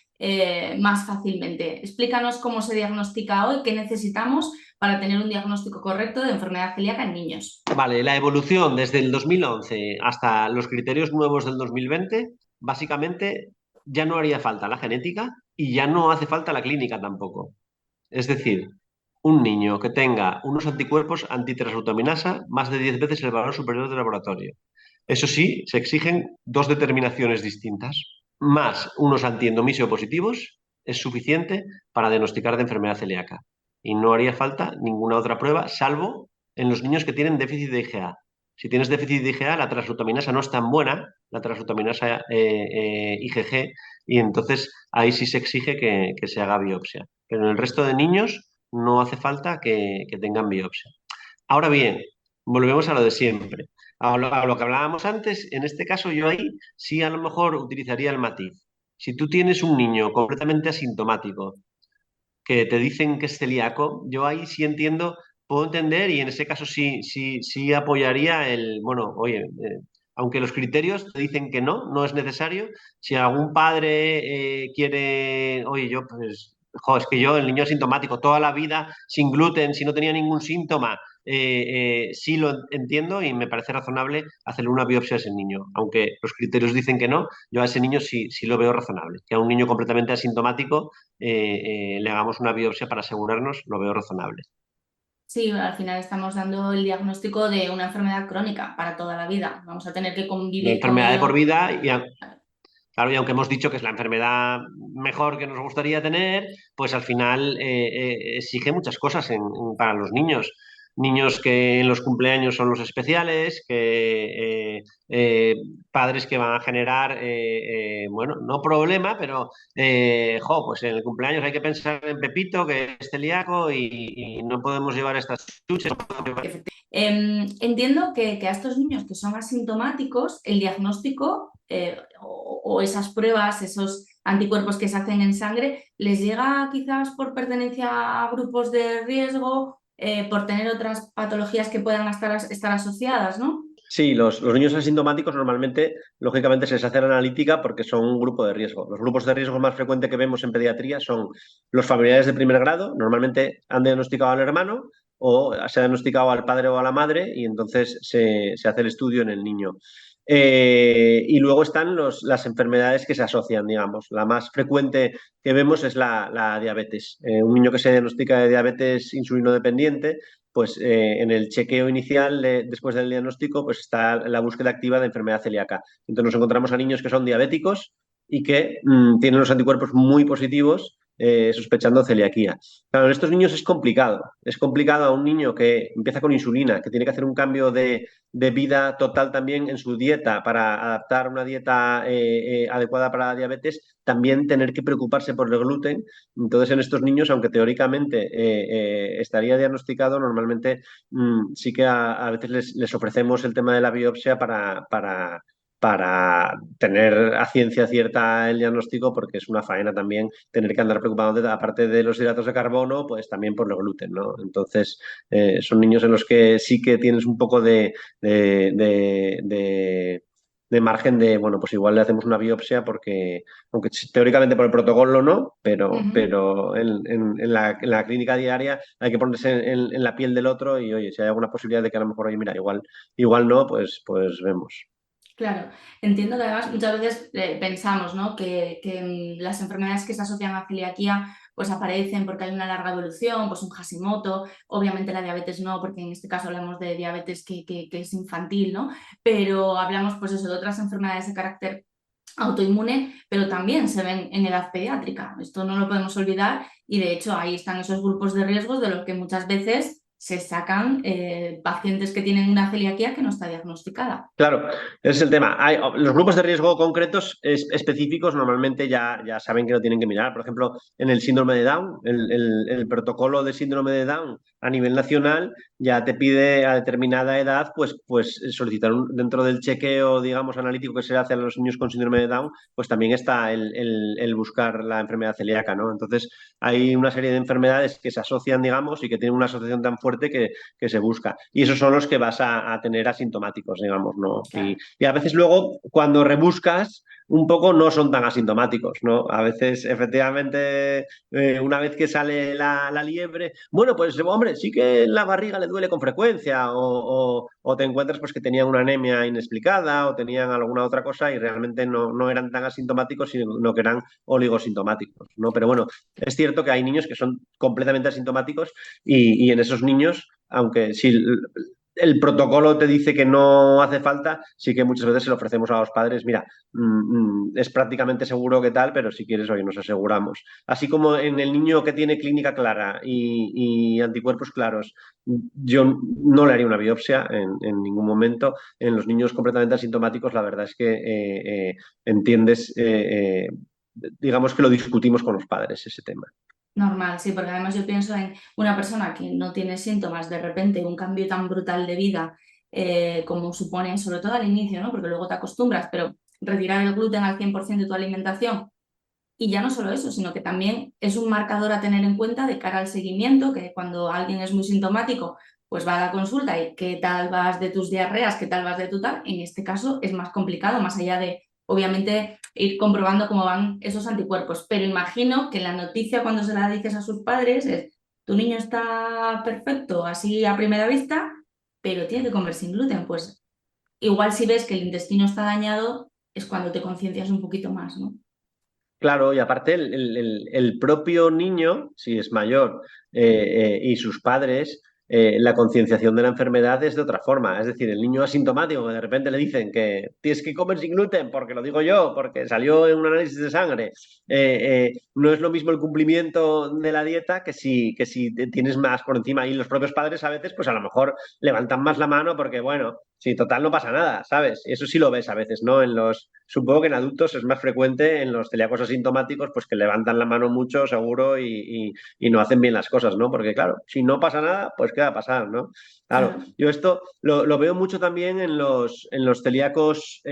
más fácilmente. Explícanos cómo se diagnostica hoy, qué necesitamos para tener un diagnóstico correcto de enfermedad celíaca en niños. Vale, la evolución desde el 2011 hasta los criterios nuevos del 2020, básicamente ya no haría falta la genética y ya no hace falta la clínica tampoco. Es decir, un niño que tenga unos anticuerpos antitransglutaminasa más de 10 veces el valor superior del laboratorio. Eso sí, se exigen dos determinaciones distintas, más unos antiendomisio positivos es suficiente para diagnosticar de enfermedad celíaca. Y no haría falta ninguna otra prueba, salvo en los niños que tienen déficit de IgA. Si tienes déficit de IgA, la transglutaminasa no es tan buena, la transglutaminasa IgG, y entonces ahí sí se exige que se haga biopsia. Pero en el resto de niños no hace falta que tengan biopsia. Ahora bien, volvemos a lo de siempre. A lo que hablábamos antes, en este caso yo ahí sí a lo mejor utilizaría el matiz. Si tú tienes un niño completamente asintomático que te dicen que es celíaco, yo ahí sí entiendo, puedo entender y en ese caso sí apoyaría el, bueno, oye, aunque los criterios te dicen que no es necesario, si algún padre quiere, oye, yo pues, jo, es que yo, el niño asintomático, toda la vida sin gluten, si no tenía ningún síntoma, sí lo entiendo y me parece razonable hacerle una biopsia a ese niño. Aunque los criterios dicen que no, yo a ese niño sí lo veo razonable. Que a un niño completamente asintomático le hagamos una biopsia para asegurarnos, lo veo razonable. Sí, al final estamos dando el diagnóstico de una enfermedad crónica para toda la vida. Vamos a tener que Una convivir con enfermedad de por ello. vida claro, y aunque hemos dicho que es la enfermedad mejor que nos gustaría tener, pues al final exige muchas cosas para los niños. Niños que en los cumpleaños son los especiales, que padres que van a generar, bueno, no problema, pero pues en el cumpleaños hay que pensar en Pepito, que es celíaco, y no podemos llevar estas chuches. Entiendo que a estos niños que son asintomáticos, el diagnóstico o esas pruebas, esos anticuerpos que se hacen en sangre, les llega quizás por pertenencia a grupos de riesgo, por tener otras patologías que puedan estar asociadas, ¿no? Sí, los niños asintomáticos normalmente, lógicamente, se les hace la analítica porque son un grupo de riesgo. Los grupos de riesgo más frecuentes que vemos en pediatría son los familiares de primer grado, normalmente han diagnosticado al hermano o se ha diagnosticado al padre o a la madre y entonces se hace el estudio en el niño. Y luego están las enfermedades que se asocian, digamos. La más frecuente que vemos es la diabetes. Un niño que se diagnostica de diabetes insulino dependiente pues en el chequeo inicial después del diagnóstico pues está la búsqueda activa de enfermedad celíaca. Entonces nos encontramos a niños que son diabéticos y que tienen los anticuerpos muy positivos sospechando celiaquía. Claro, en estos niños es complicado. Es complicado a un niño que empieza con insulina, que tiene que hacer un cambio de vida total también en su dieta para adaptar una dieta adecuada para la diabetes, también tener que preocuparse por el gluten. Entonces, en estos niños, aunque teóricamente estaría diagnosticado, normalmente sí que a veces les ofrecemos el tema de la biopsia para tener a ciencia cierta el diagnóstico, porque es una faena también tener que andar preocupado, aparte de los hidratos de carbono, pues también por el gluten, ¿no? Entonces, son niños en los que sí que tienes un poco de, de, de de margen de, bueno, pues igual le hacemos una biopsia porque, aunque teóricamente por el protocolo no, Ujú. pero en la clínica diaria hay que ponerse en la piel del otro y, oye, si hay alguna posibilidad de que a lo mejor, oye, mira, igual no, pues vemos. Claro, entiendo que además muchas veces pensamos, ¿no? que las enfermedades que se asocian a celiaquía pues aparecen porque hay una larga evolución, pues un Hashimoto, obviamente la diabetes no, porque en este caso hablamos de diabetes que es infantil, ¿no? Pero hablamos pues eso, de otras enfermedades de carácter autoinmune, pero también se ven en edad pediátrica. Esto no lo podemos olvidar y de hecho ahí están esos grupos de riesgos de los que muchas veces se sacan pacientes que tienen una celiaquía que no está diagnosticada. Claro, ese es el tema. Los grupos de riesgo concretos específicos normalmente ya saben que lo tienen que mirar. Por ejemplo, en el síndrome de Down, el protocolo de síndrome de Down a nivel nacional ya te pide a determinada edad pues solicitar dentro del chequeo, digamos, analítico que se hace a los niños con síndrome de Down, pues también está el buscar la enfermedad celíaca, ¿no? Entonces, hay una serie de enfermedades que se asocian, digamos, y que tienen una asociación tan fuerte que se busca. Y esos son los que vas a tener asintomáticos, digamos, ¿no? Claro. Y a veces luego, cuando rebuscas, un poco no son tan asintomáticos, ¿no? A veces, efectivamente, una vez que sale la liebre, bueno, pues, hombre, sí que la barriga le duele con frecuencia o te encuentras pues que tenían una anemia inexplicada o tenían alguna otra cosa y realmente no eran tan asintomáticos, sino que eran oligosintomáticos, ¿no? Pero bueno, es cierto que hay niños que son completamente asintomáticos y en esos niños, aunque si el protocolo te dice que no hace falta, sí que muchas veces se lo ofrecemos a los padres, mira, es prácticamente seguro que tal, pero si quieres, hoy nos aseguramos. Así como en el niño que tiene clínica clara y anticuerpos claros, yo no le haría una biopsia en ningún momento. En los niños completamente asintomáticos, la verdad es que entiendes, digamos que lo discutimos con los padres ese tema. Normal, sí, porque además yo pienso en una persona que no tiene síntomas, de repente un cambio tan brutal de vida como supone, sobre todo al inicio, ¿no? Porque luego te acostumbras, pero retirar el gluten al 100% de tu alimentación. Y ya no solo eso, sino que también es un marcador a tener en cuenta de cara al seguimiento, que cuando alguien es muy sintomático, pues va a la consulta y qué tal vas de tus diarreas, qué tal vas de tu tal. En este caso es más complicado, más allá de, obviamente, ir comprobando cómo van esos anticuerpos. Pero imagino que la noticia cuando se la dices a sus padres es, tu niño está perfecto, así a primera vista, pero tiene que comer sin gluten. Pues igual si ves que el intestino está dañado, es cuando te conciencias un poquito más, ¿no? Claro, y aparte el propio niño, si es mayor, y sus padres, la concienciación de la enfermedad es de otra forma. Es decir, el niño asintomático que de repente le dicen que tienes que comer sin gluten, porque lo digo yo, porque salió en un análisis de sangre, no es lo mismo el cumplimiento de la dieta que si tienes más por encima. Y los propios padres a veces, pues a lo mejor levantan más la mano porque, bueno, sí, total no pasa nada, ¿sabes? Eso sí lo ves a veces, ¿no? Supongo que en adultos es más frecuente en los celíacos asintomáticos, pues que levantan la mano mucho, seguro, y no hacen bien las cosas, ¿no? Porque claro, si no pasa nada, pues ¿qué va a pasar, no? Claro, Claro. yo esto lo veo mucho también en los celíacos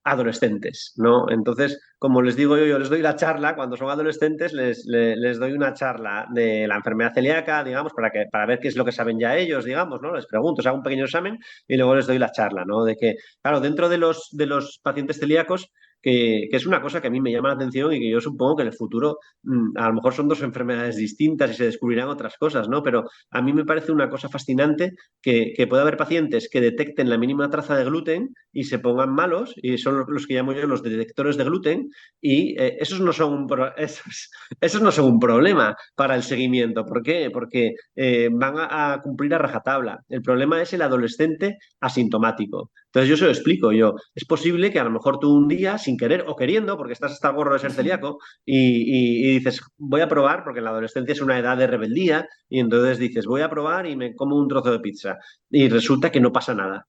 adolescentes, ¿no? Entonces, como les digo yo les doy la charla, cuando son adolescentes les doy una charla de la enfermedad celíaca, digamos, para ver qué es lo que saben ya ellos, digamos, ¿no? Les pregunto, os hago un pequeño examen y luego les doy la charla, ¿no? De que, claro, dentro de los pacientes celíacos, que es una cosa que a mí me llama la atención y que yo supongo que en el futuro a lo mejor son dos enfermedades distintas y se descubrirán otras cosas, ¿no? Pero a mí me parece una cosa fascinante que pueda haber pacientes que detecten la mínima traza de gluten y se pongan malos, y son los que llamo yo los detectores de gluten, y esos no son un problema para el seguimiento. ¿Por qué? Porque van a cumplir a rajatabla. El problema es el adolescente asintomático. Entonces yo se lo explico yo. Es posible que a lo mejor tú un día, sin querer o queriendo, porque estás hasta el gorro de ser celíaco, y dices, voy a probar, porque la adolescencia es una edad de rebeldía, y entonces dices, voy a probar y me como un trozo de pizza. Y resulta que no pasa nada.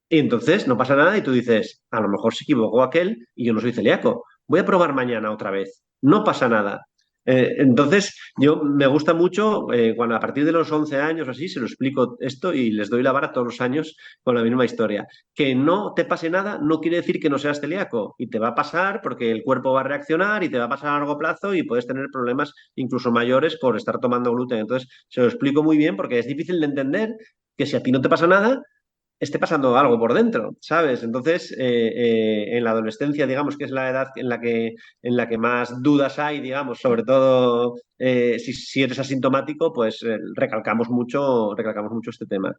Y entonces no pasa nada y tú dices, a lo mejor se equivocó aquel y yo no soy celíaco. Voy a probar mañana otra vez. No pasa nada. Entonces, yo me gusta mucho cuando a partir de los 11 años o así se lo explico esto y les doy la vara todos los años con la misma historia. Que no te pase nada no quiere decir que no seas celíaco y te va a pasar porque el cuerpo va a reaccionar y te va a pasar a largo plazo y puedes tener problemas incluso mayores por estar tomando gluten. Entonces, se lo explico muy bien porque es difícil de entender que si a ti no te pasa nada, esté pasando algo por dentro, ¿sabes? Entonces, en la adolescencia, digamos que es la edad en la que más dudas hay, digamos, sobre todo si eres asintomático, pues recalcamos mucho este tema.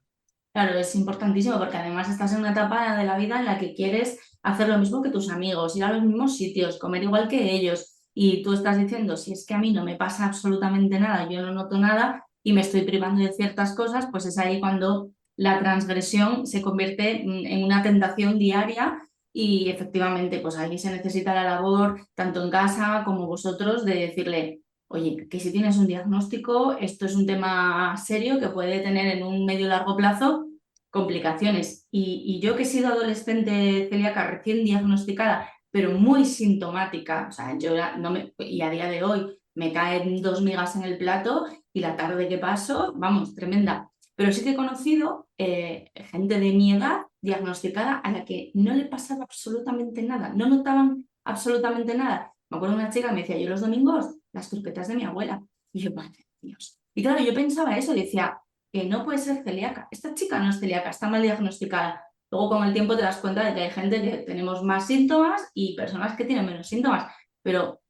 Claro, es importantísimo porque además estás en una etapa de la vida en la que quieres hacer lo mismo que tus amigos, ir a los mismos sitios, comer igual que ellos. Y tú estás diciendo, si es que a mí no me pasa absolutamente nada, yo no noto nada y me estoy privando de ciertas cosas, pues es ahí cuando la transgresión se convierte en una tentación diaria y efectivamente, pues ahí se necesita la labor, tanto en casa como vosotros, de decirle, oye, que si tienes un diagnóstico, esto es un tema serio que puede tener en un medio largo plazo complicaciones. Y yo que he sido adolescente celíaca recién diagnosticada, pero muy sintomática, o sea, no me, y a día de hoy me caen 2 migas en el plato y la tarde que paso, vamos, tremenda. Pero sí que he conocido gente de mi edad diagnosticada a la que no le pasaba absolutamente nada, no notaban absolutamente nada. Me acuerdo de una chica que me decía, yo los domingos, las crispetas de mi abuela. Y yo, madre de Dios. Y claro, yo pensaba eso, decía, que no puede ser celíaca. Esta chica no es celíaca, está mal diagnosticada. Luego con el tiempo te das cuenta de que hay gente que tenemos más síntomas y personas que tienen menos síntomas. Pero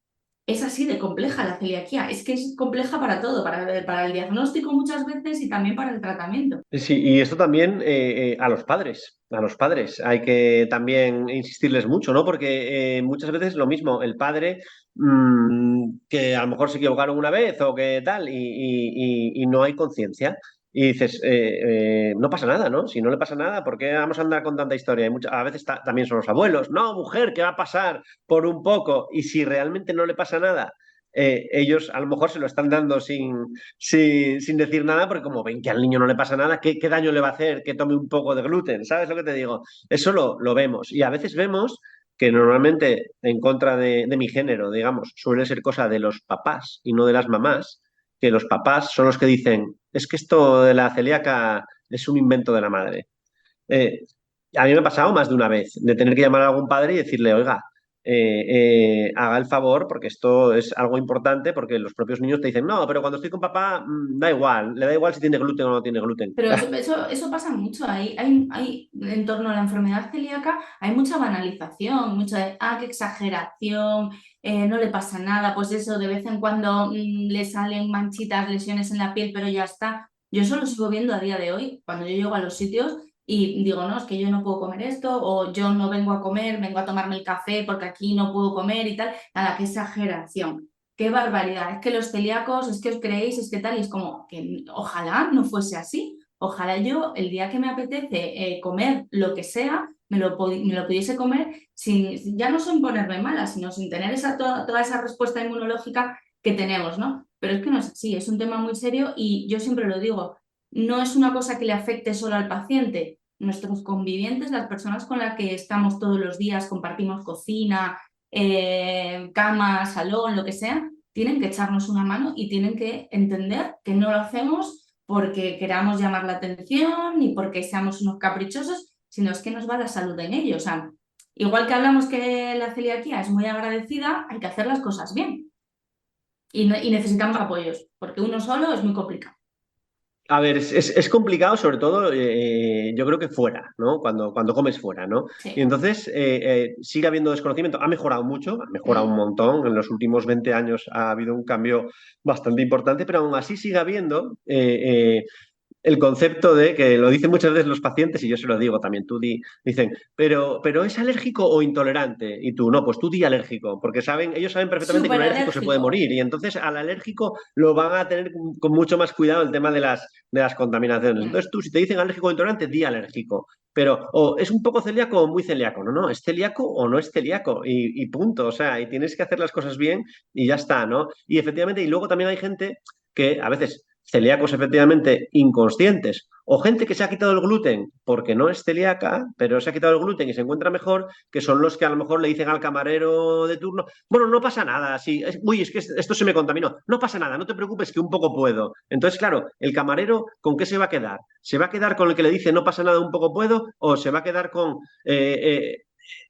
es así de compleja la celiaquía. Es que es compleja para todo, para el diagnóstico muchas veces y también para el tratamiento. Sí, y esto también a los padres hay que también insistirles mucho, ¿no? Porque muchas veces lo mismo, el padre que a lo mejor se equivocaron una vez o que tal y no hay conciencia. Y dices, no pasa nada, ¿no? Si no le pasa nada, ¿por qué vamos a andar con tanta historia? A veces también son los abuelos, no, mujer, ¿qué va a pasar por un poco? Y si realmente no le pasa nada, ellos a lo mejor se lo están dando sin decir nada, porque como ven que al niño no le pasa nada, ¿qué daño le va a hacer que tome un poco de gluten? ¿Sabes lo que te digo? Eso lo vemos. Y a veces vemos que normalmente en contra de mi género, digamos, suele ser cosa de los papás y no de las mamás, que los papás son los que dicen, es que esto de la celíaca es un invento de la madre. Eh, a mí me ha pasado más de una vez de tener que llamar a algún padre y decirle, oiga, haga el favor porque esto es algo importante porque los propios niños te dicen, no, pero cuando estoy con papá, da igual, le da igual si tiene gluten o no tiene gluten. Pero eso pasa mucho. En torno a la enfermedad celíaca hay mucha banalización, mucha de, qué exageración, no le pasa nada, pues eso, de vez en cuando le salen manchitas, lesiones en la piel, pero ya está. Yo eso lo sigo viendo a día de hoy, cuando yo llego a los sitios y digo, no, es que yo no puedo comer esto, o yo no vengo a comer, vengo a tomarme el café porque aquí no puedo comer y tal. Nada, qué exageración. Qué barbaridad, es que los celíacos, es que os creéis, es que tal, y es como que ojalá no fuese así. Ojalá yo, el día que me apetece comer lo que sea, me lo pudiese comer sin, ya no sin ponerme mala, sino sin tener toda esa respuesta inmunológica que tenemos, ¿no? Pero es que no es así, es un tema muy serio y yo siempre lo digo, no es una cosa que le afecte solo al paciente. Nuestros convivientes, las personas con las que estamos todos los días, compartimos cocina, cama, salón, lo que sea, tienen que echarnos una mano y tienen que entender que no lo hacemos porque queramos llamar la atención ni porque seamos unos caprichosos, sino es que nos va la salud en ello. O sea, igual que hablamos que la celiaquía es muy agradecida, hay que hacer las cosas bien y necesitamos apoyos, porque uno solo es muy complicado. A ver, es complicado, sobre todo, yo creo que fuera, ¿no? Cuando comes fuera, ¿no? Y Sí. entonces sigue habiendo desconocimiento. Ha mejorado mucho, ha mejorado un Mm. montón. En los últimos 20 años ha habido un cambio bastante importante, pero aún así sigue habiendo el concepto de que lo dicen muchas veces los pacientes y yo se lo digo también, dicen, pero ¿es alérgico o intolerante? Y tú, no, pues tú di alérgico, porque ellos saben perfectamente que un Súper alérgico se puede alérgico. morir y entonces al alérgico lo van a tener con mucho más cuidado el tema de las contaminaciones. Mm. Entonces tú, si te dicen alérgico o intolerante, di alérgico. Pero o es un poco celíaco o muy celíaco. No, no, es celíaco o no es celíaco y punto. O sea, y tienes que hacer las cosas bien y ya está, ¿no? Y efectivamente, y luego también hay gente que a veces celíacos efectivamente inconscientes o gente que se ha quitado el gluten porque no es celíaca, pero se ha quitado el gluten y se encuentra mejor, que son los que a lo mejor le dicen al camarero de turno, bueno, no pasa nada, sí, uy, es que esto se me contaminó, no pasa nada, no te preocupes que un poco puedo. Entonces, claro, el camarero, ¿con qué se va a quedar? ¿Se va a quedar con el que le dice no pasa nada, un poco puedo? ¿O se va a quedar con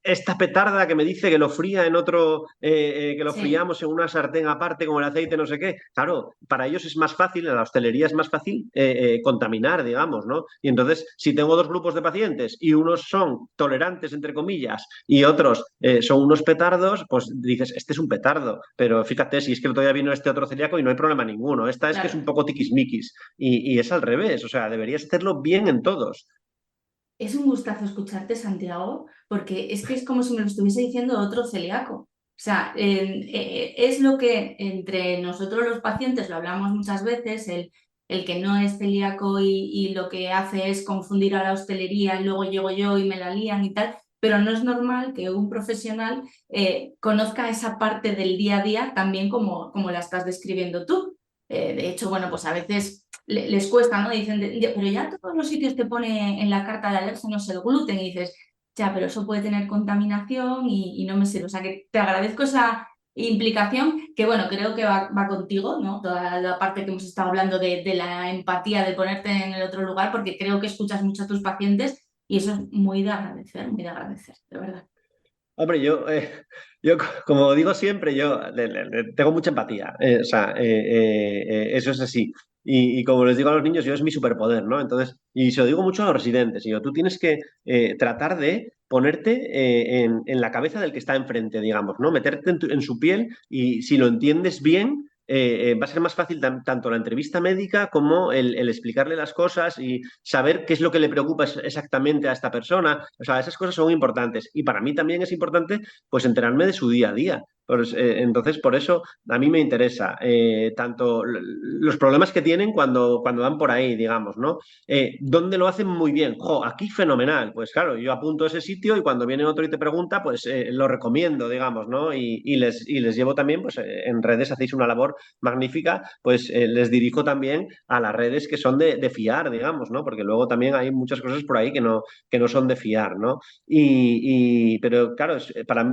esta petarda que me dice que lo fría en otro, que lo Sí. friamos en una sartén aparte con el aceite, no sé qué? Claro, para ellos es más fácil, en la hostelería es más fácil contaminar, digamos, ¿no? Y entonces, si tengo dos grupos de pacientes y unos son tolerantes, entre comillas, y otros son unos petardos, pues dices, este es un petardo, pero fíjate, si es que todavía vino este otro celíaco y no hay problema ninguno, esta es que es un Claro. poco tiquismiquis, y es al revés, o sea, deberías hacerlo bien en todos. Es un gustazo escucharte, Santiago, porque es que es como si me lo estuviese diciendo otro celíaco. O sea, es lo que entre nosotros los pacientes lo hablamos muchas veces, el que no es celíaco y lo que hace es confundir a la hostelería y luego llego yo y me la lían y tal. pero no es normal que un profesional conozca esa parte del día a día también como la estás describiendo tú. De hecho, bueno, pues a veces les cuesta, ¿no? Dicen, pero ya todos los sitios te pone en la carta de alérgenos el gluten y dices, ya, pero eso puede tener contaminación y no me sirve. O sea, que te agradezco esa implicación que, bueno, creo que va contigo, ¿no? Toda la parte que hemos estado hablando de la empatía, de ponerte en el otro lugar, porque creo que escuchas mucho a tus pacientes y eso es muy de agradecer, de verdad. Hombre, como digo siempre, yo tengo mucha empatía. O sea, eso es así. Y como les digo a los niños, yo es mi superpoder, ¿no? Entonces, y se lo digo mucho a los residentes. Y yo, tú tienes que tratar de ponerte en la cabeza del que está enfrente, digamos, ¿no? Meterte en su piel y si lo entiendes bien, va a ser más fácil tanto la entrevista médica como el explicarle las cosas y saber qué es lo que le preocupa exactamente a esta persona. O sea, esas cosas son importantes. Y para mí también es importante, pues, enterarme de su día a día. Pues, entonces, por eso a mí me interesa tanto los problemas que tienen cuando van por ahí, digamos, ¿no? ¿Dónde lo hacen muy bien? Jo, aquí fenomenal. Pues claro, yo apunto ese sitio y cuando viene otro y te pregunta, pues lo recomiendo, digamos, ¿no? Y les llevo también, pues en redes hacéis una labor magnífica, pues les dirijo también a las redes que son de fiar, digamos, ¿no? Porque luego también hay muchas cosas por ahí que no son de fiar, ¿no? Pero claro,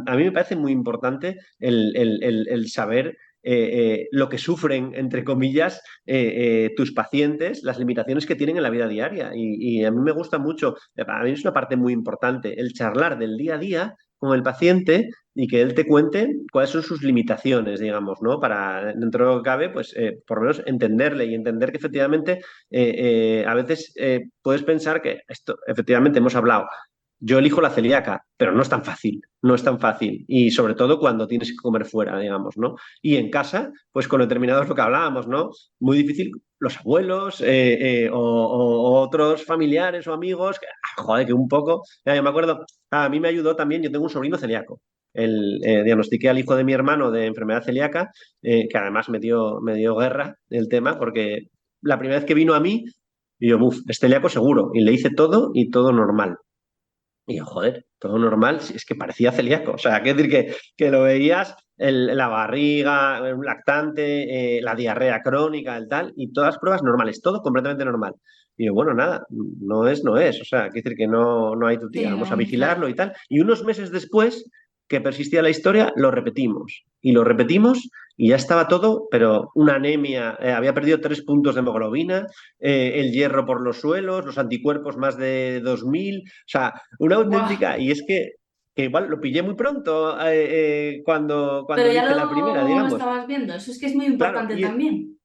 a mí me parece muy importante el saber lo que sufren, entre comillas, tus pacientes, las limitaciones que tienen en la vida diaria. Y a mí me gusta mucho, a mí es una parte muy importante, el charlar del día a día con el paciente y que él te cuente cuáles son sus limitaciones, digamos, ¿no? Para, dentro de lo que cabe, pues por lo menos entenderle y entender que efectivamente a veces puedes pensar que esto, efectivamente, hemos hablado. Yo elijo la celíaca, pero no es tan fácil, no es tan fácil. Y sobre todo cuando tienes que comer fuera, digamos, ¿no? Y en casa, pues con determinados lo que hablábamos, ¿no? Muy difícil los abuelos o otros familiares o amigos, joder, que un poco. Ya, yo me acuerdo, a mí me ayudó también, yo tengo un sobrino celíaco. Diagnostiqué al hijo de mi hermano de enfermedad celíaca, que además me dio guerra el tema, porque la primera vez que vino a mí, y yo, uff, es celíaco seguro, y le hice todo y todo normal. Y yo, joder, todo normal, si es que parecía celíaco. O sea, quiero decir que lo veías, la barriga, un lactante, la diarrea crónica, el tal, y todas las pruebas normales, todo completamente normal. Y yo, bueno, nada, no es, no es. O sea, quiero decir que no hay tu tía, Sí, vamos a no, vigilarlo claro. y tal. Y unos meses después, que persistía la historia, lo repetimos. Y lo repetimos y ya estaba todo, pero una anemia, había perdido 3 puntos de hemoglobina, el hierro por los suelos, los anticuerpos más de 2000. O sea, una Buah. auténtica, y es que igual lo pillé muy pronto cuando Pero ya dice la primera, lo digamos. estabas viendo, eso es que es muy Claro, importante y también.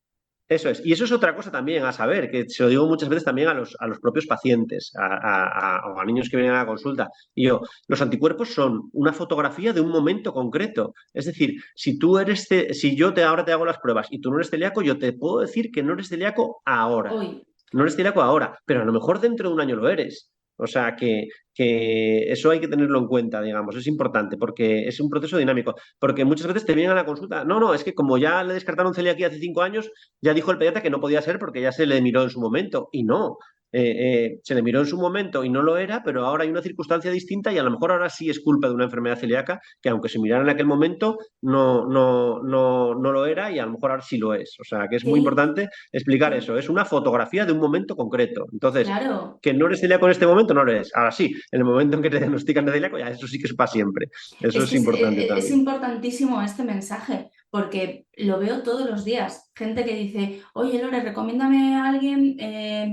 eso es. Y eso es otra cosa también a saber, que se lo digo muchas veces también a los propios pacientes, o a niños que vienen a la consulta. Y yo, los anticuerpos son una fotografía de un momento concreto. Es decir, si yo ahora te hago las pruebas y tú no eres celíaco, yo te puedo decir que no eres celíaco ahora. Hoy, No eres celíaco ahora, pero a lo mejor dentro de un año lo eres. O sea que eso hay que tenerlo en cuenta, digamos, es importante porque es un proceso dinámico. Porque muchas veces te vienen a la consulta, no, no, es que como ya le descartaron celiaquía hace 5 años, ya dijo el pediatra que no podía ser porque ya se le miró en su momento. Y no, se le miró en su momento y no lo era, pero ahora hay una circunstancia distinta y a lo mejor ahora sí es culpa de una enfermedad celíaca que aunque se mirara en aquel momento no lo era y a lo mejor ahora sí lo es. O sea que es muy qué, importante explicar qué- eso. Es una fotografía de un momento concreto. Entonces, claro. que no eres celíaco en este momento, no lo eres. Ahora sí, en el momento en que te diagnostican de celíaco, ya eso sí que es para siempre. Eso Es es que importante es también. importantísimo este mensaje, porque lo veo todos los días. Gente que dice, oye Lore, recomiéndame a alguien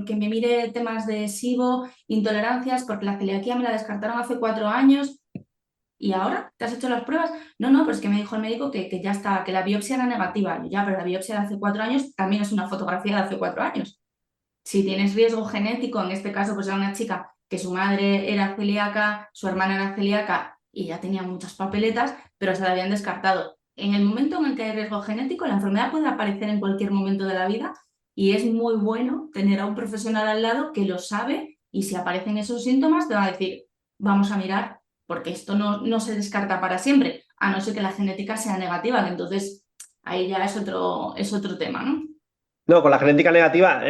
que me mire temas de SIBO, intolerancias, porque la celiaquía me la descartaron hace 4 años. ¿Y ahora? ¿Te has hecho las pruebas? No, no, pues que me dijo el médico que ya está, que la biopsia era negativa. Yo, ya, pero la biopsia de hace 4 años también es una fotografía de hace 4 años. Si tienes riesgo genético, en este caso, pues era una chica que su madre era celíaca, su hermana era celíaca y ya tenía muchas papeletas, pero se la habían descartado. En el momento en el que hay riesgo genético, la enfermedad puede aparecer en cualquier momento de la vida y es muy bueno tener a un profesional al lado que lo sabe y si aparecen esos síntomas te va a decir, vamos a mirar, porque esto no se descarta para siempre, a no ser que la genética sea negativa, que entonces ahí ya es otro tema, ¿no? No, con la genética negativa,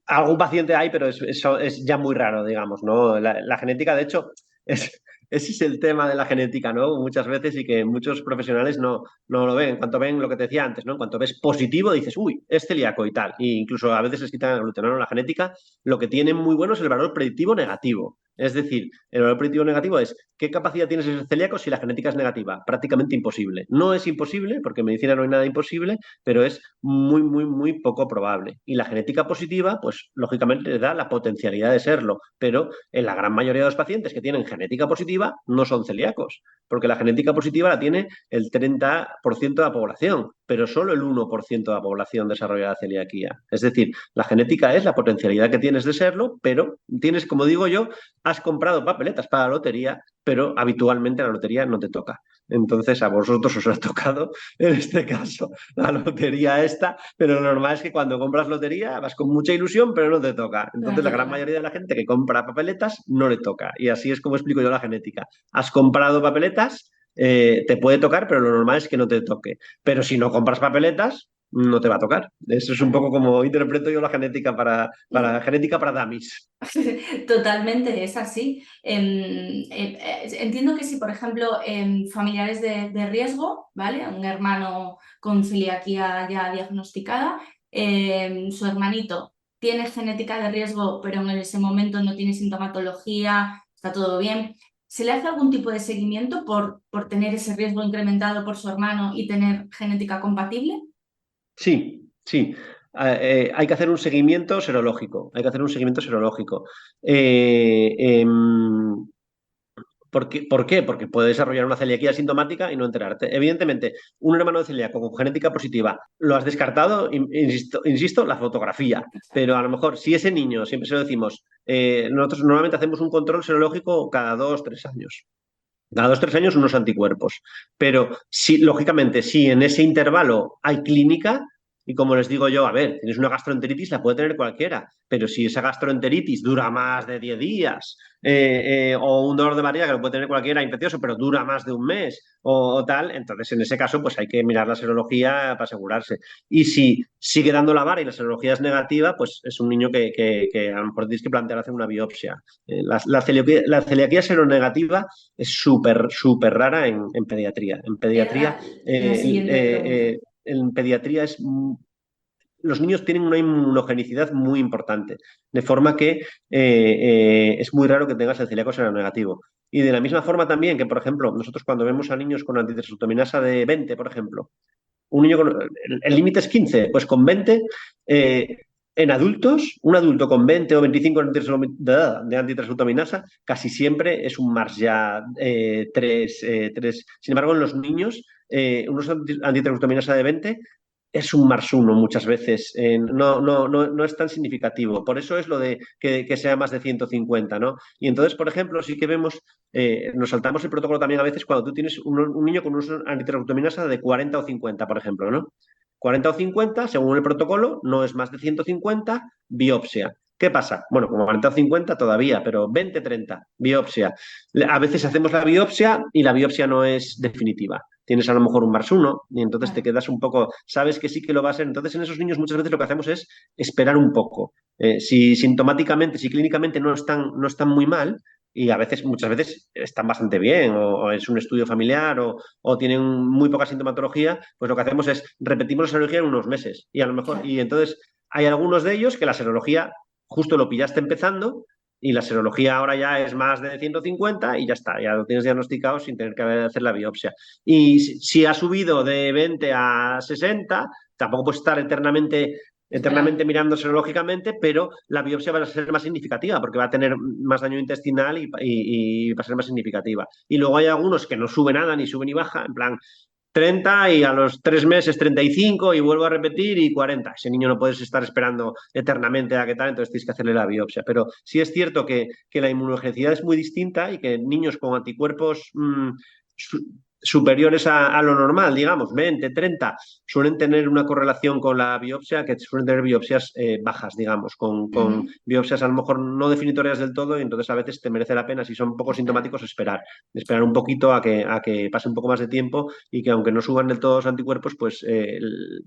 algún paciente hay, pero eso es ya muy raro, digamos, ¿no? La genética, de hecho, es, ese es el tema de la genética, ¿no? Muchas veces y que muchos profesionales no lo ven. En cuanto ven lo que te decía antes, ¿no? En cuanto ves positivo, dices, uy, es celíaco y tal. Y incluso a veces les quitan el gluten, ¿no? La genética lo que tiene muy bueno es el valor predictivo negativo. Es decir, el valor predictivo negativo es ¿qué capacidad tienes de ser celíaco si la genética es negativa? Prácticamente imposible. No es imposible, porque en medicina no hay nada imposible, pero es muy, muy, muy poco probable. Y la genética positiva, pues lógicamente le da la potencialidad de serlo, pero en la gran mayoría de los pacientes que tienen genética positiva no son celíacos, porque la genética positiva la tiene el 30% de la población, pero solo el 1% de la población desarrolla la celiaquía. Es decir, la genética es la potencialidad que tienes de serlo, pero tienes, como digo yo, has comprado papeletas para la lotería, pero habitualmente la lotería no te toca. Entonces a vosotros os ha tocado, en este caso, la lotería esta, pero lo normal es que cuando compras lotería vas con mucha ilusión, pero no te toca. Pero no Entonces te la gran toca. mayoría de la gente que compra papeletas no le toca. Y así es como explico yo la genética. Has comprado papeletas, te puede tocar, pero lo normal es que no te toque. Pero si no compras papeletas, no te va a tocar. Eso es un poco como interpreto yo la genética genética para dummies. Totalmente, es así. Entiendo que si, por ejemplo, familiares de riesgo, ¿vale? Un hermano con celiaquía ya diagnosticada, su hermanito tiene genética de riesgo, pero en ese momento no tiene sintomatología, está todo bien. ¿Se le hace algún tipo de seguimiento por tener ese riesgo incrementado por su hermano y tener genética compatible? Sí, sí. Hay que hacer un seguimiento serológico. Hay que hacer un seguimiento serológico. Eh, em, ¿Por qué? Porque puede desarrollar una celiaquía sintomática y no enterarte. Evidentemente, un hermano de celíaco con genética positiva, lo has descartado, insisto, la fotografía. Pero a lo mejor, si ese niño, siempre se lo decimos, nosotros normalmente hacemos un control serológico cada 2, 3 años. Cada 2, 3 años unos anticuerpos. Pero si, lógicamente, si en ese intervalo hay clínica, y como les digo yo, a ver, tienes una gastroenteritis, la puede tener cualquiera, pero si esa gastroenteritis dura más de 10 días, o un dolor de barriga que lo puede tener cualquiera infeccioso, pero dura más de un mes, o tal, entonces en ese caso pues hay que mirar la serología para asegurarse. Y si sigue dando la vara y la serología es negativa, pues es un niño que a lo mejor tienes que plantear hacer una biopsia. La celiaquía seronegativa es súper, súper rara en pediatría. Era la siguiente pregunta. En pediatría los niños tienen una inmunogenicidad muy importante, de forma que es muy raro que tengas el celíaco seronegativo. Y de la misma forma también que, por ejemplo, nosotros cuando vemos a niños con antitransaminasa de 20, por ejemplo, un niño con, el límite es 15, pues con 20, en adultos, un adulto con 20 o 25 de antitransglutaminasa casi siempre es un MARS-Ya 3. Sin embargo, en los niños, unos antitransglutaminasa de 20 es un Mars 1 muchas veces, no es tan significativo. Por eso es lo de que sea más de 150, ¿no? Y entonces, por ejemplo, sí que vemos, nos saltamos el protocolo también a veces cuando tú tienes un niño con unos antitransglutaminasa de 40 o 50, por ejemplo, ¿no? 40 o 50, según el protocolo, no es más de 150, biopsia. ¿Qué pasa? Bueno, como 40 o 50 todavía, pero 20, 30, biopsia. A veces hacemos la biopsia y la biopsia no es definitiva. Tienes a lo mejor un Mars 1 y entonces te Vale. quedas un poco, sabes que sí que lo va a ser. Entonces en esos niños muchas veces lo que hacemos es esperar un poco. Si sintomáticamente, si clínicamente no están muy mal, y a veces, muchas veces están bastante bien, o es un estudio familiar, o tienen muy poca sintomatología, pues lo que hacemos es repetimos la serología en unos meses. Y a lo mejor, Claro. y entonces hay algunos de ellos que la serología justo lo pillaste empezando y la serología ahora ya es más de 150 y ya está, ya lo tienes diagnosticado sin tener que hacer la biopsia. Y si ha subido de 20 a 60, tampoco puedes estar eternamente Esperando. mirando serológicamente, pero la biopsia va a ser más significativa porque va a tener más daño intestinal y va a ser más significativa. Y luego hay algunos que no sube nada, ni sube ni baja, en plan 30 y a los 3 meses 35 y vuelvo a repetir y 40. Ese niño no puedes estar esperando eternamente a qué tal, entonces tienes que hacerle la biopsia. Pero sí es cierto que la inmunogenicidad es muy distinta y que niños con anticuerpos superiores a lo normal, digamos, 20, 30, suelen tener una correlación con la biopsia, que suelen tener biopsias bajas, digamos, con Ujú. biopsias a lo mejor no definitorias del todo, y entonces a veces te merece la pena, si son poco Esperar. sintomáticos, esperar un poquito a que pase un poco más de tiempo y que aunque no suban del todo los anticuerpos, pues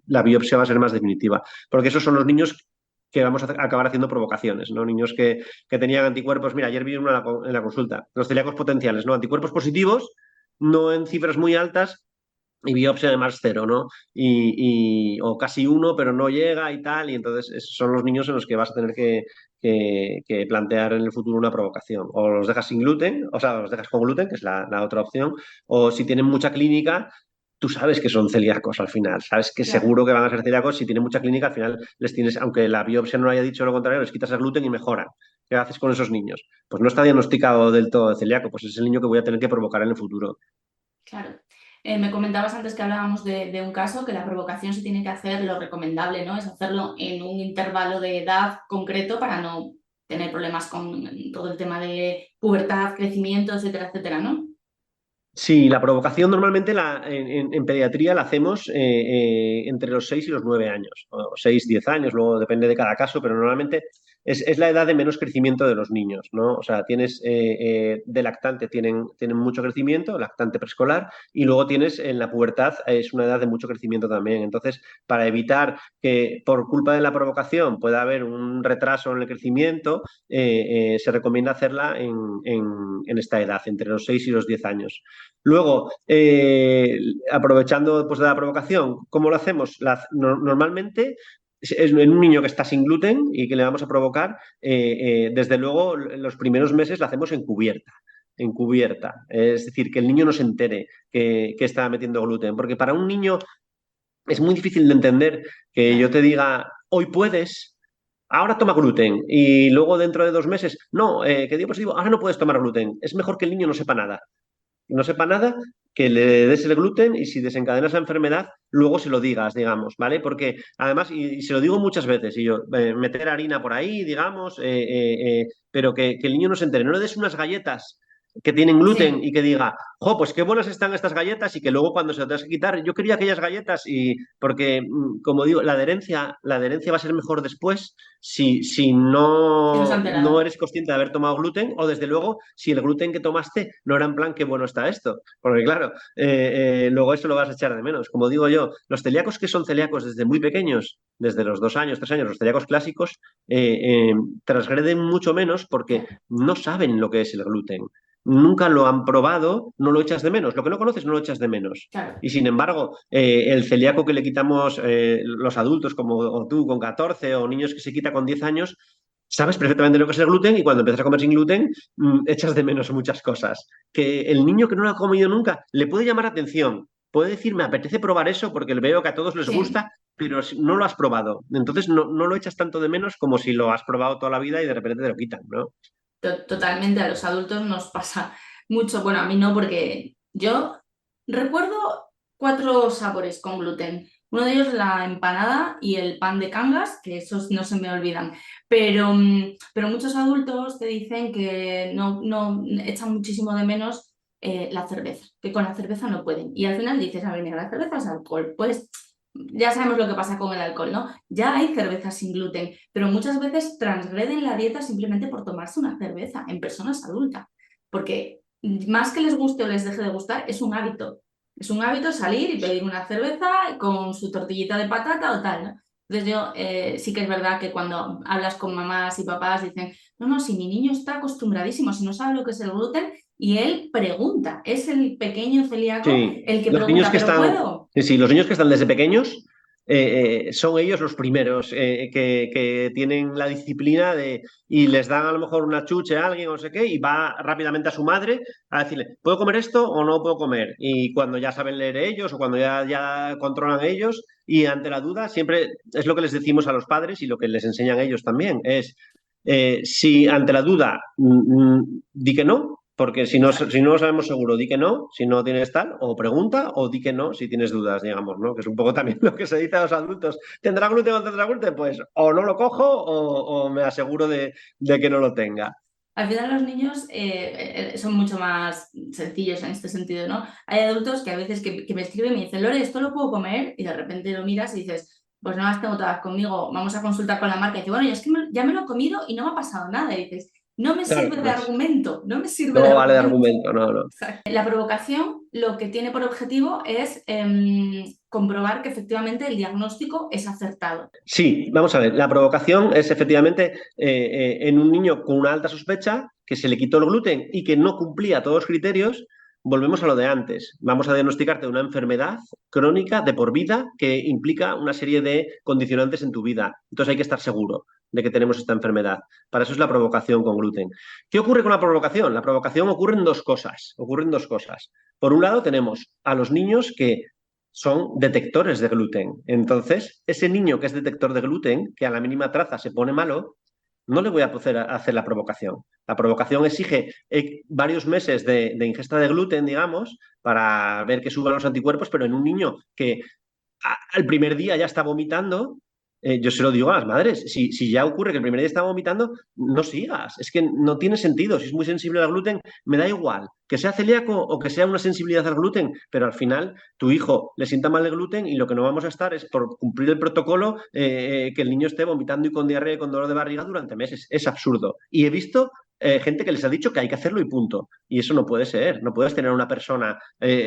la biopsia va a ser más definitiva. Porque esos son los niños que vamos a acabar haciendo provocaciones, ¿no? Niños que tenían anticuerpos. Mira, ayer vi uno en la consulta, los celíacos potenciales, ¿no? Anticuerpos positivos, no en cifras muy altas, y biopsia además cero, ¿no? O casi uno, pero no llega y tal, y entonces esos son los niños en los que vas a tener que plantear en el futuro una provocación. O los dejas sin gluten, o sea, los dejas con gluten, que es la otra opción, o si tienen mucha clínica, tú sabes que son celíacos al final, sabes que Claro. seguro que van a ser celíacos, si tienen mucha clínica, al final les tienes, aunque la biopsia no haya dicho lo contrario, les quitas el gluten y mejoran. ¿Qué haces con esos niños? Pues no está diagnosticado del todo de celíaco, pues es el niño que voy a tener que provocar en el futuro. Claro. Me comentabas antes que hablábamos de un caso que la provocación se tiene que hacer, lo recomendable, ¿no? Es hacerlo en un intervalo de edad concreto para no tener problemas con todo el tema de pubertad, crecimiento, etcétera, etcétera, ¿no? Sí, la provocación normalmente en pediatría la hacemos entre los 6 y los 9 años, o 6, 10 años, luego depende de cada caso, pero normalmente es la edad de menos crecimiento de los niños, ¿no? O sea, tienes de lactante, tienen mucho crecimiento, lactante preescolar, y luego tienes en la pubertad, es una edad de mucho crecimiento también. Entonces, para evitar que por culpa de la provocación pueda haber un retraso en el crecimiento, se recomienda hacerla en esta edad, entre los 6 y los 10 años. Luego, aprovechando pues, de la provocación, ¿cómo lo hacemos? Normalmente es en un niño que está sin gluten y que le vamos a provocar, desde luego, en los primeros meses la hacemos en cubierta. Es decir, que el niño no se entere que está metiendo gluten, porque para un niño es muy difícil de entender que yo Claro. te diga, hoy puedes, ahora toma gluten, y luego dentro de 2 meses, no, que digo positivo, ahora no puedes tomar gluten. Es mejor que el niño no sepa nada, que le des el gluten y si desencadenas la enfermedad, luego se lo digas, digamos, ¿vale? Porque además, y se lo digo muchas veces, y yo, meter harina por ahí, digamos, pero que el niño no se entere, no le des unas galletas que tienen gluten Sí. y que diga, jo, pues qué buenas están estas galletas y que luego cuando se lo tengas que quitar, yo quería aquellas galletas y porque, como digo, la adherencia va a ser mejor después si Si no se ha no enterado. eres consciente de haber tomado gluten o desde luego si el gluten que tomaste no era en plan qué bueno está esto. Porque claro, luego eso lo vas a echar de menos. Como digo yo, los celíacos que son celíacos desde muy pequeños, desde los 2 años, 3 años, los celíacos clásicos, transgreden mucho menos porque Claro, no saben lo que es el gluten. Nunca lo han probado, no lo echas de menos. Lo que no conoces no lo echas de menos. claro. Y sin embargo, el celíaco que le quitamos los adultos, como o tú con 14 o niños que se quita con 10 años, sabes perfectamente lo que es el gluten y cuando empiezas a comer sin gluten, echas de menos muchas cosas. Que el niño que no lo ha comido nunca le puede llamar la atención. Puede decir, me apetece probar eso porque veo que a todos les Sí, gusta, pero no lo has probado. Entonces no lo echas tanto de menos como si lo has probado toda la vida y de repente te lo quitan, ¿no? totalmente a los adultos nos pasa mucho. Bueno, a mí no, porque yo recuerdo 4 sabores con gluten. Uno de ellos la empanada y el pan de Cangas, que esos no se me olvidan. Pero muchos adultos te dicen que no echan muchísimo de menos la cerveza, que con la cerveza no pueden. Y al final dices, a ver, mira, la cerveza es alcohol. Pues ya sabemos lo que pasa con el alcohol, ¿no? Ya hay cervezas sin gluten, pero muchas veces transgreden la dieta simplemente por tomarse una cerveza en personas adultas, porque más que les guste o les deje de gustar, es un hábito. Es un hábito salir y pedir una cerveza con su tortillita de patata o tal, ¿no? Entonces yo sí que es verdad que cuando hablas con mamás y papás dicen, no, si mi niño está acostumbradísimo, si no sabe lo que es el gluten, y él pregunta, es el pequeño celíaco Sí, el que los niños pregunta, que ¿pero están, puedo? sí, los niños que están desde pequeños son ellos los primeros que tienen la disciplina y les dan a lo mejor una chuche a alguien o no sé qué y va rápidamente a su madre a decirle, ¿puedo comer esto o no puedo comer? Y cuando ya saben leer ellos o cuando ya controlan ellos y ante la duda siempre es lo que les decimos a los padres y lo que les enseñan ellos también es si ante la duda di que no, porque si Exacto. no lo sabemos seguro, di que no, si no tienes tal, o pregunta, o di que no, si tienes dudas, digamos, ¿no? Que es un poco también lo que se dice a los adultos. ¿Tendrá gluten o no tendrá gluten? Pues o no lo cojo o me aseguro de que no lo tenga. Al final los niños son mucho más sencillos en este sentido, ¿no? Hay adultos que a veces que me escriben y me dicen, Lore, ¿esto lo puedo comer? Y de repente lo miras y dices, pues no las tengo todas conmigo, vamos a consultar con la marca. Y dice, bueno, yo es que ya me lo he comido y no me ha pasado nada. Y dices, no me Claro, sirve de pues argumento, no me sirve de no vale de argumento. argumento, no, no. La provocación lo que tiene por objetivo es comprobar que efectivamente el diagnóstico es acertado. Sí, vamos a ver, la provocación es efectivamente en un niño con una alta sospecha que se le quitó el gluten y que no cumplía todos los criterios. Volvemos a lo de antes. Vamos a diagnosticarte una enfermedad crónica de por vida que implica una serie de condicionantes en tu vida. Entonces hay que estar seguro de que tenemos esta enfermedad. Para eso es la provocación con gluten. ¿Qué ocurre con la provocación? La provocación ocurre en dos cosas. Ocurren dos cosas. Por un lado tenemos a los niños que son detectores de gluten. Entonces, ese niño que es detector de gluten, que a la mínima traza se pone malo, no le voy a poder hacer la provocación. La provocación exige varios meses de ingesta de gluten, digamos, para ver que suban los anticuerpos, pero en un niño que al primer día ya está vomitando, yo se lo digo a las madres, si ya ocurre que el primer día está vomitando, no sigas, es que no tiene sentido, si es muy sensible al gluten, me da igual, que sea celíaco o que sea una sensibilidad al gluten, pero al final tu hijo le sienta mal el gluten y lo que no vamos a estar es por cumplir el protocolo que el niño esté vomitando y con diarrea y con dolor de barriga durante meses, es absurdo. Y he visto gente que les ha dicho que hay que hacerlo y punto. Y eso no puede ser. No puedes tener una persona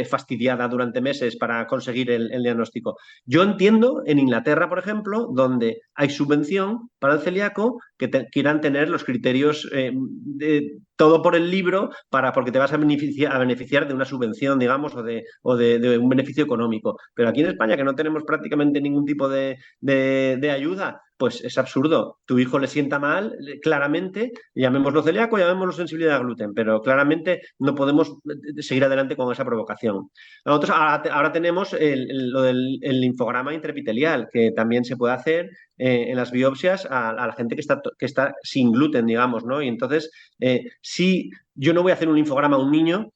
fastidiada durante meses para conseguir el diagnóstico. Yo entiendo en Inglaterra, por ejemplo, donde hay subvención para el celíaco que quieran tener los criterios todo por el libro porque te vas a beneficiar de una subvención, digamos, o de un beneficio económico. Pero aquí en España, que no tenemos prácticamente ningún tipo de ayuda, pues es absurdo. Tu hijo le sienta mal, claramente, llamémoslo celíaco, llamémoslo sensibilidad al gluten, pero claramente no podemos seguir adelante con esa provocación. Nosotros ahora tenemos lo del linfograma intraepitelial, que también se puede hacer en las biopsias a la gente que está sin gluten, digamos, ¿no? Y entonces, si yo no voy a hacer un linfograma a un niño,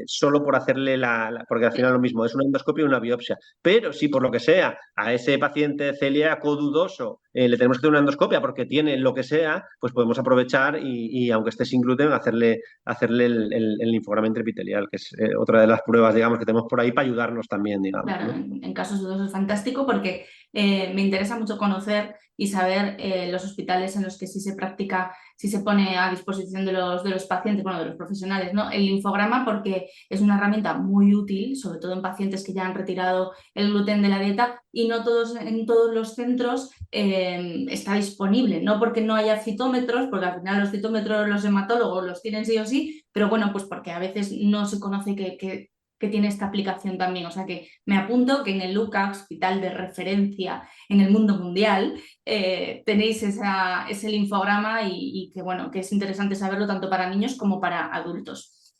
solo por hacerle porque al final lo mismo, es una endoscopia y una biopsia. Pero si por lo que sea a ese paciente celíaco dudoso le tenemos que hacer una endoscopia porque tiene lo que sea, pues podemos aprovechar y aunque esté sin gluten, hacerle el linfograma intraepitelial, que es otra de las pruebas, digamos, que tenemos por ahí para ayudarnos también, digamos, Claro, ¿no? en casos dudosos es fantástico porque me interesa mucho conocer y saber los hospitales en los que sí se practica, sí se pone a disposición de los pacientes, bueno, de los profesionales, ¿no? El linfograma porque es una herramienta muy útil, sobre todo en pacientes que ya han retirado el gluten de la dieta y no en todos los centros está disponible, no porque no haya citómetros, porque al final los citómetros los hematólogos los tienen sí o sí, pero bueno, pues porque a veces no se conoce que tiene esta aplicación también. O sea que me apunto que en el LUCA, hospital de referencia en el mundo mundial, tenéis ese linfograma y que, bueno, que es interesante saberlo tanto para niños como para adultos.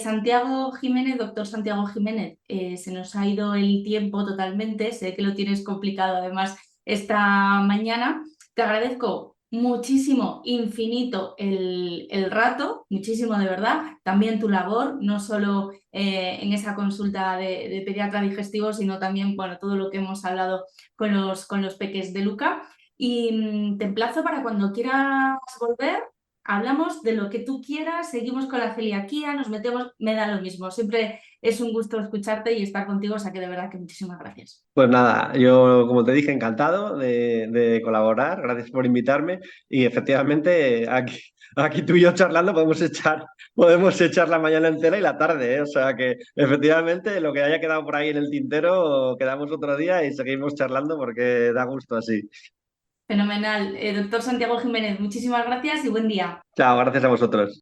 Santiago Jiménez, doctor Santiago Jiménez, se nos ha ido el tiempo totalmente, sé que lo tienes complicado además esta mañana. Te agradezco muchísimo, infinito el rato, muchísimo de verdad, también tu labor, no solo en esa consulta de pediatra digestivo, sino también, bueno, todo lo que hemos hablado con los peques de Luca. Y te emplazo para cuando quieras volver, hablamos de lo que tú quieras, seguimos con la celiaquía, nos metemos, me da lo mismo, siempre es un gusto escucharte y estar contigo, o sea que de verdad que muchísimas gracias. Pues nada, yo como te dije, encantado de colaborar, gracias por invitarme y efectivamente aquí tú y yo charlando podemos echar la mañana entera y la tarde, ¿eh? O sea que efectivamente lo que haya quedado por ahí en el tintero quedamos otro día y seguimos charlando porque da gusto así. Fenomenal. Doctor Santiago Jiménez, muchísimas gracias y buen día. Chao, gracias a vosotros.